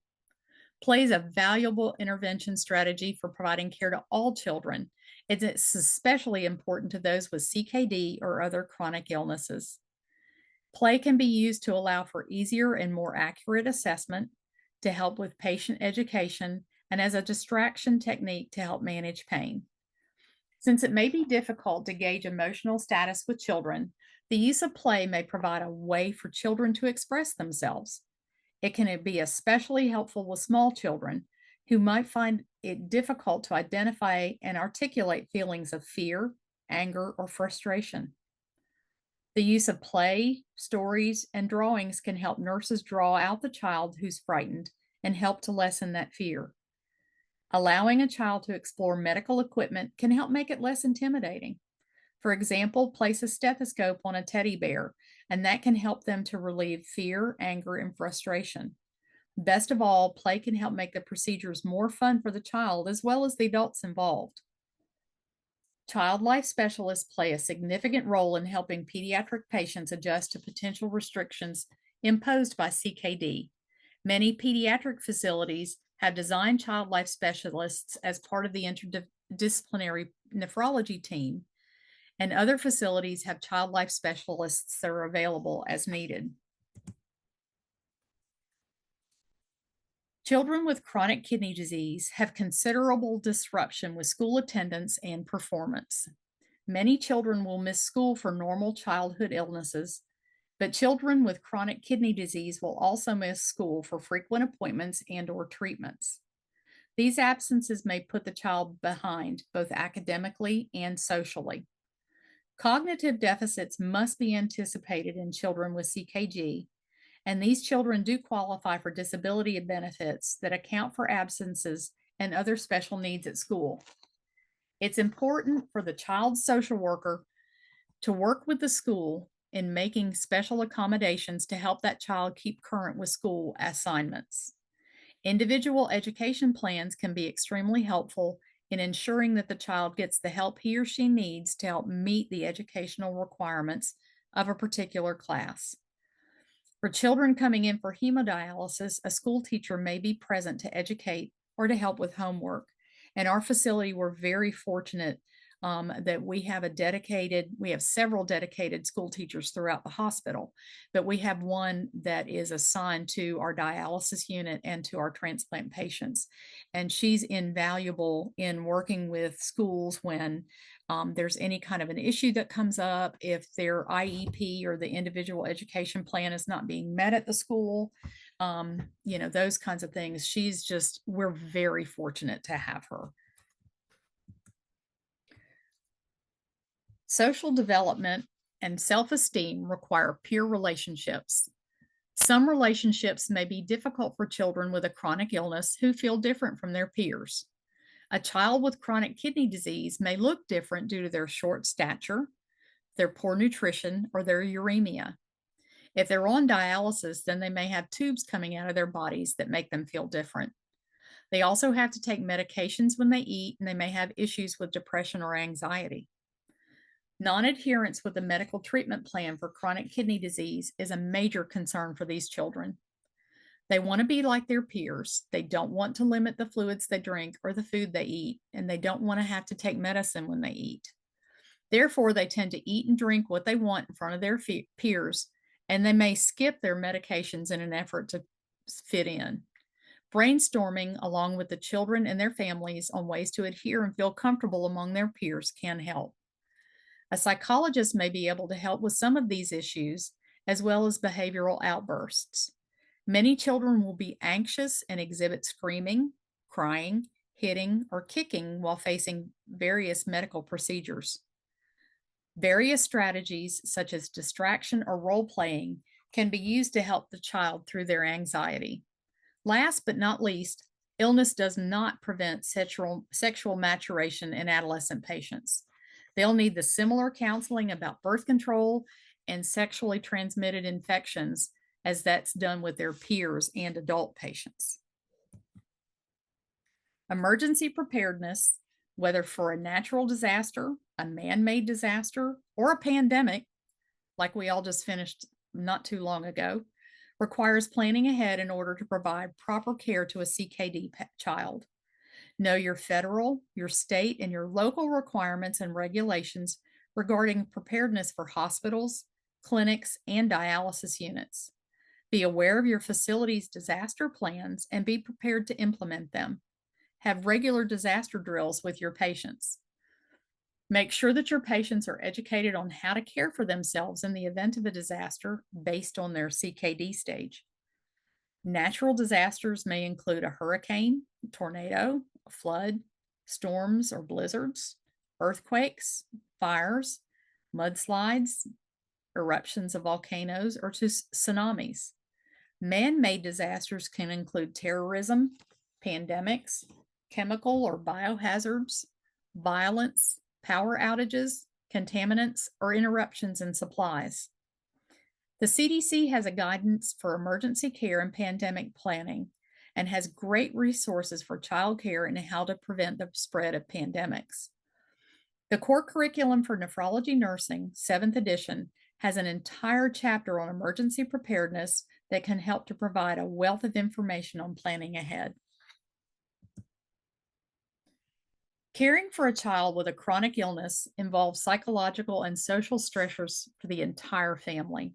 Play is a valuable intervention strategy for providing care to all children, and it's especially important to those with CKD or other chronic illnesses. Play can be used to allow for easier and more accurate assessment, to help with patient education, and as a distraction technique to help manage pain. Since it may be difficult to gauge emotional status with children, the use of play may provide a way for children to express themselves. It can be especially helpful with small children who might find it difficult to identify and articulate feelings of fear, anger, or frustration. The use of play, stories, and drawings can help nurses draw out the child who's frightened and help to lessen that fear. Allowing a child to explore medical equipment can help make it less intimidating. For example, place a stethoscope on a teddy bear, and that can help them to relieve fear, anger, and frustration. Best of all, play can help make the procedures more fun for the child as well as the adults involved. Child life specialists play a significant role in helping pediatric patients adjust to potential restrictions imposed by CKD. Many pediatric facilities have designed child life specialists as part of the interdisciplinary nephrology team, and other facilities have child life specialists that are available as needed. Children with chronic kidney disease have considerable disruption with school attendance and performance. Many children will miss school for normal childhood illnesses, but children with chronic kidney disease will also miss school for frequent appointments and/or treatments. These absences may put the child behind, both academically and socially. Cognitive deficits must be anticipated in children with CKG, and these children do qualify for disability benefits that account for absences and other special needs at school. It's important for the child's social worker to work with the school in making special accommodations to help that child keep current with school assignments. Individual education plans can be extremely helpful in ensuring that the child gets the help he or she needs to help meet the educational requirements of a particular class. For children coming in for hemodialysis, a school teacher may be present to educate or to help with homework. In our facility, we're very fortunate that we have several dedicated school teachers throughout the hospital, but we have one that is assigned to our dialysis unit and to our transplant patients. And she's invaluable in working with schools when there's any kind of an issue that comes up, if their IEP or the individual education plan is not being met at the school, those kinds of things. We're very fortunate to have her. Social development and self-esteem require peer relationships. Some relationships may be difficult for children with a chronic illness who feel different from their peers. A child with chronic kidney disease may look different due to their short stature, their poor nutrition, or their uremia. If they're on dialysis, then they may have tubes coming out of their bodies that make them feel different. They also have to take medications when they eat, and they may have issues with depression or anxiety. Non-adherence with the medical treatment plan for chronic kidney disease is a major concern for these children. They want to be like their peers. They don't want to limit the fluids they drink or the food they eat, and they don't want to have to take medicine when they eat. Therefore, they tend to eat and drink what they want in front of their peers, and they may skip their medications in an effort to fit in. Brainstorming along with the children and their families on ways to adhere and feel comfortable among their peers can help. A psychologist may be able to help with some of these issues, as well as behavioral outbursts. Many children will be anxious and exhibit screaming, crying, hitting, or kicking while facing various medical procedures. Various strategies, such as distraction or role playing, can be used to help the child through their anxiety. Last but not least, illness does not prevent sexual maturation in adolescent patients. They'll need the similar counseling about birth control and sexually transmitted infections as that's done with their peers and adult patients. Emergency preparedness, whether for a natural disaster, a man-made disaster, or a pandemic, like we all just finished not too long ago, requires planning ahead in order to provide proper care to a CKD child. Know your federal, your state, and your local requirements and regulations regarding preparedness for hospitals, clinics, and dialysis units. Be aware of your facility's disaster plans and be prepared to implement them. Have regular disaster drills with your patients. Make sure that your patients are educated on how to care for themselves in the event of a disaster based on their CKD stage. Natural disasters may include a hurricane, tornado, a flood, storms or blizzards, earthquakes, fires, mudslides, eruptions of volcanoes, or tsunamis. Man-made disasters can include terrorism, pandemics, chemical or biohazards, violence, power outages, contaminants, or interruptions in supplies. The CDC has a guidance for emergency care and pandemic planning and has great resources for child care and how to prevent the spread of pandemics. The core curriculum for nephrology nursing, 7th edition, has an entire chapter on emergency preparedness that can help to provide a wealth of information on planning ahead. Caring for a child with a chronic illness involves psychological and social stressors for the entire family.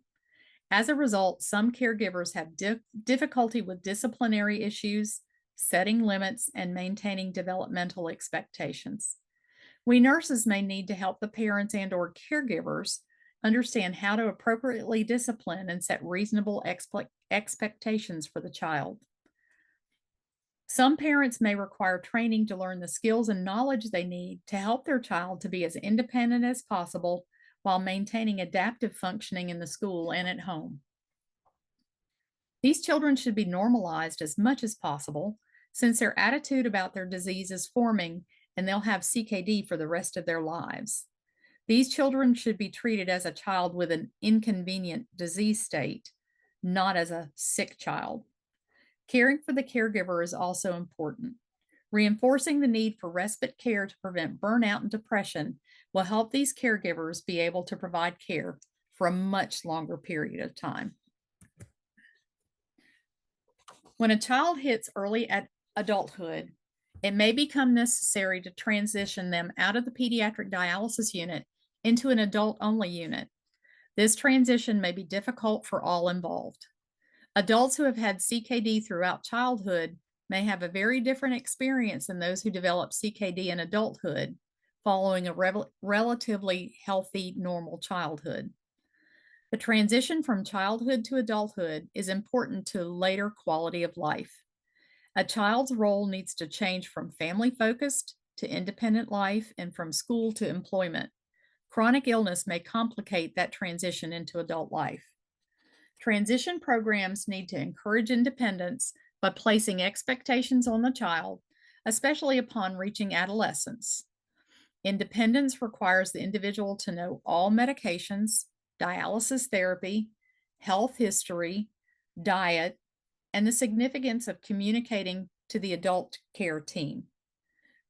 As a result, some caregivers have difficulty with disciplinary issues, setting limits, and maintaining developmental expectations. We nurses may need to help the parents and/or caregivers understand how to appropriately discipline and set reasonable expectations for the child. Some parents may require training to learn the skills and knowledge they need to help their child to be as independent as possible while maintaining adaptive functioning in the school and at home. These children should be normalized as much as possible since their attitude about their disease is forming and they'll have CKD for the rest of their lives. These children should be treated as a child with an inconvenient disease state, not as a sick child. Caring for the caregiver is also important. Reinforcing the need for respite care to prevent burnout and depression will help these caregivers be able to provide care for a much longer period of time. When a child hits early adulthood, it may become necessary to transition them out of the pediatric dialysis unit into an adult-only unit. This transition may be difficult for all involved. Adults who have had CKD throughout childhood may have a very different experience than those who develop CKD in adulthood following a relatively healthy, normal childhood. The transition from childhood to adulthood is important to later quality of life. A child's role needs to change from family-focused to independent life and from school to employment. Chronic illness may complicate that transition into adult life. Transition programs need to encourage independence by placing expectations on the child, especially upon reaching adolescence. Independence requires the individual to know all medications, dialysis therapy, health history, diet, and the significance of communicating to the adult care team.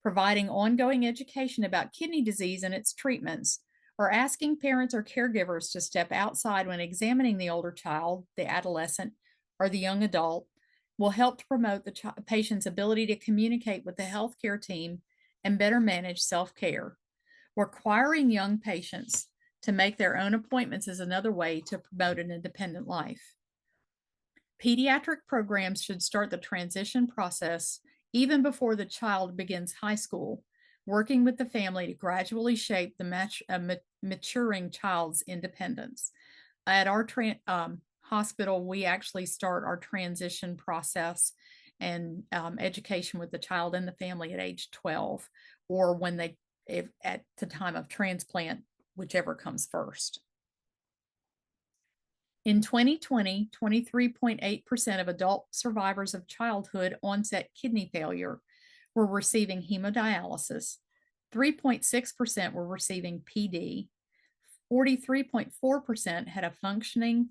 Providing ongoing education about kidney disease and its treatments, or asking parents or caregivers to step outside when examining the older child, the adolescent, or the young adult will help to promote the patient's ability to communicate with the healthcare team and better manage self-care. Requiring young patients to make their own appointments is another way to promote an independent life. Pediatric programs should start the transition process even before the child begins high school, working with the family to gradually shape the maturing child's independence. At our hospital, we actually start our transition process and education with the child and the family at age 12, or when at the time of transplant, whichever comes first. In 2020, 23.8% of adult survivors of childhood onset kidney failure were receiving hemodialysis, 3.6% were receiving PD, 43.4% had a functioning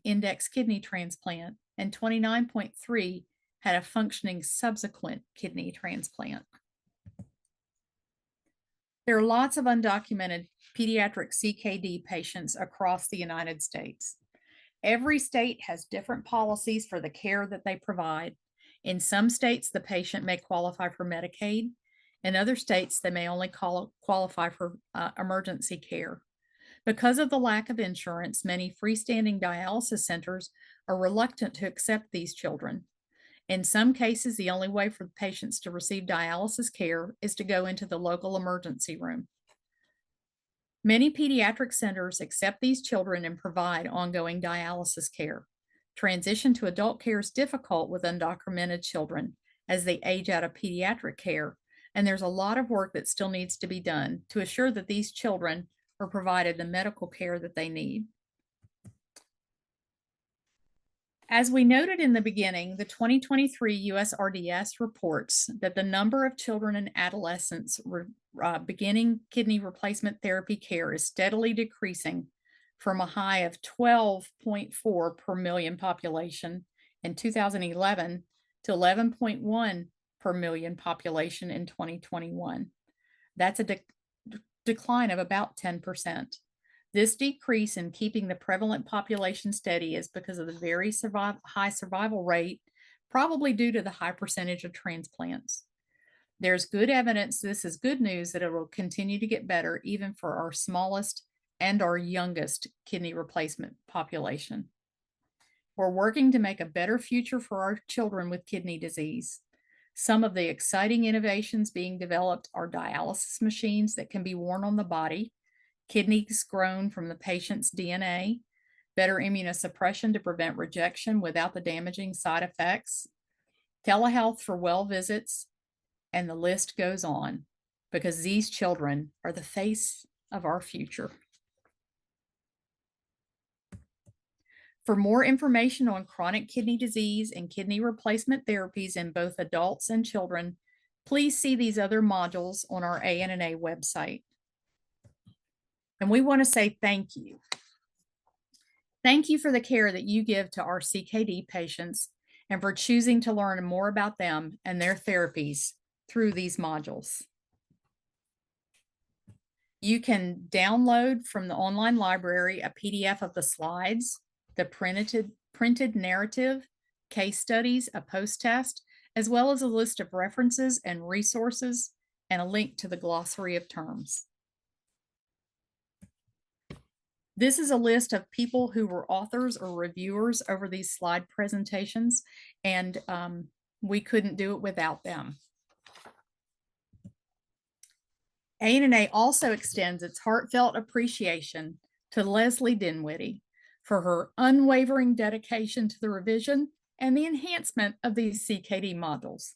index kidney transplant, and 29.3% had a functioning subsequent kidney transplant. There are lots of undocumented pediatric CKD patients across the United States. Every state has different policies for the care that they provide. In some states, the patient may qualify for Medicaid. In other states, they may only qualify for emergency care. Because of the lack of insurance, many freestanding dialysis centers are reluctant to accept these children. In some cases, the only way for the patients to receive dialysis care is to go into the local emergency room. Many pediatric centers accept these children and provide ongoing dialysis care. Transition to adult care is difficult with undocumented children as they age out of pediatric care, and there's a lot of work that still needs to be done to assure that these children are provided the medical care that they need. As we noted in the beginning, the 2023 USRDS reports that the number of children and adolescents beginning kidney replacement therapy care is steadily decreasing from a high of 12.4 per million population in 2011 to 11.1 per million population in 2021. That's a decline of about 10%. This decrease in keeping the prevalent population steady is because of the very high survival rate, probably due to the high percentage of transplants. There's good evidence this is good news that it will continue to get better even for our smallest and our youngest kidney replacement population. We're working to make a better future for our children with kidney disease. Some of the exciting innovations being developed are dialysis machines that can be worn on the body, kidneys grown from the patient's DNA, better immunosuppression to prevent rejection without the damaging side effects, telehealth for well visits, and the list goes on, because these children are the face of our future. For more information on chronic kidney disease and kidney replacement therapies in both adults and children, please see these other modules on our ANNA website. And we want to say thank you. Thank you for the care that you give to our CKD patients and for choosing to learn more about them and their therapies through these modules. You can download from the online library a PDF of the slides, the printed narrative, case studies, a post-test, as well as a list of references and resources and a link to the glossary of terms. This is a list of people who were authors or reviewers over these slide presentations, and we couldn't do it without them. ANNA also extends its heartfelt appreciation to Leslie Dinwiddie for her unwavering dedication to the revision and the enhancement of these CKD modules.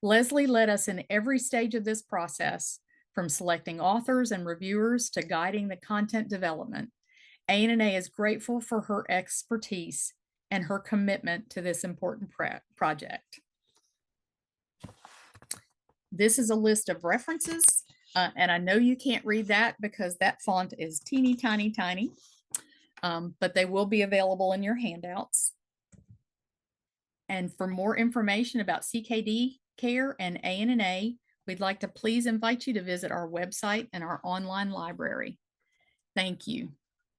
Leslie led us in every stage of this process, from selecting authors and reviewers to guiding the content development. ANNA is grateful for her expertise and her commitment to this important project. This is a list of references, and I know you can't read that because that font is teeny tiny, but they will be available in your handouts. And for more information about CKD care and ANNA, we'd like to please invite you to visit our website and our online library. Thank you.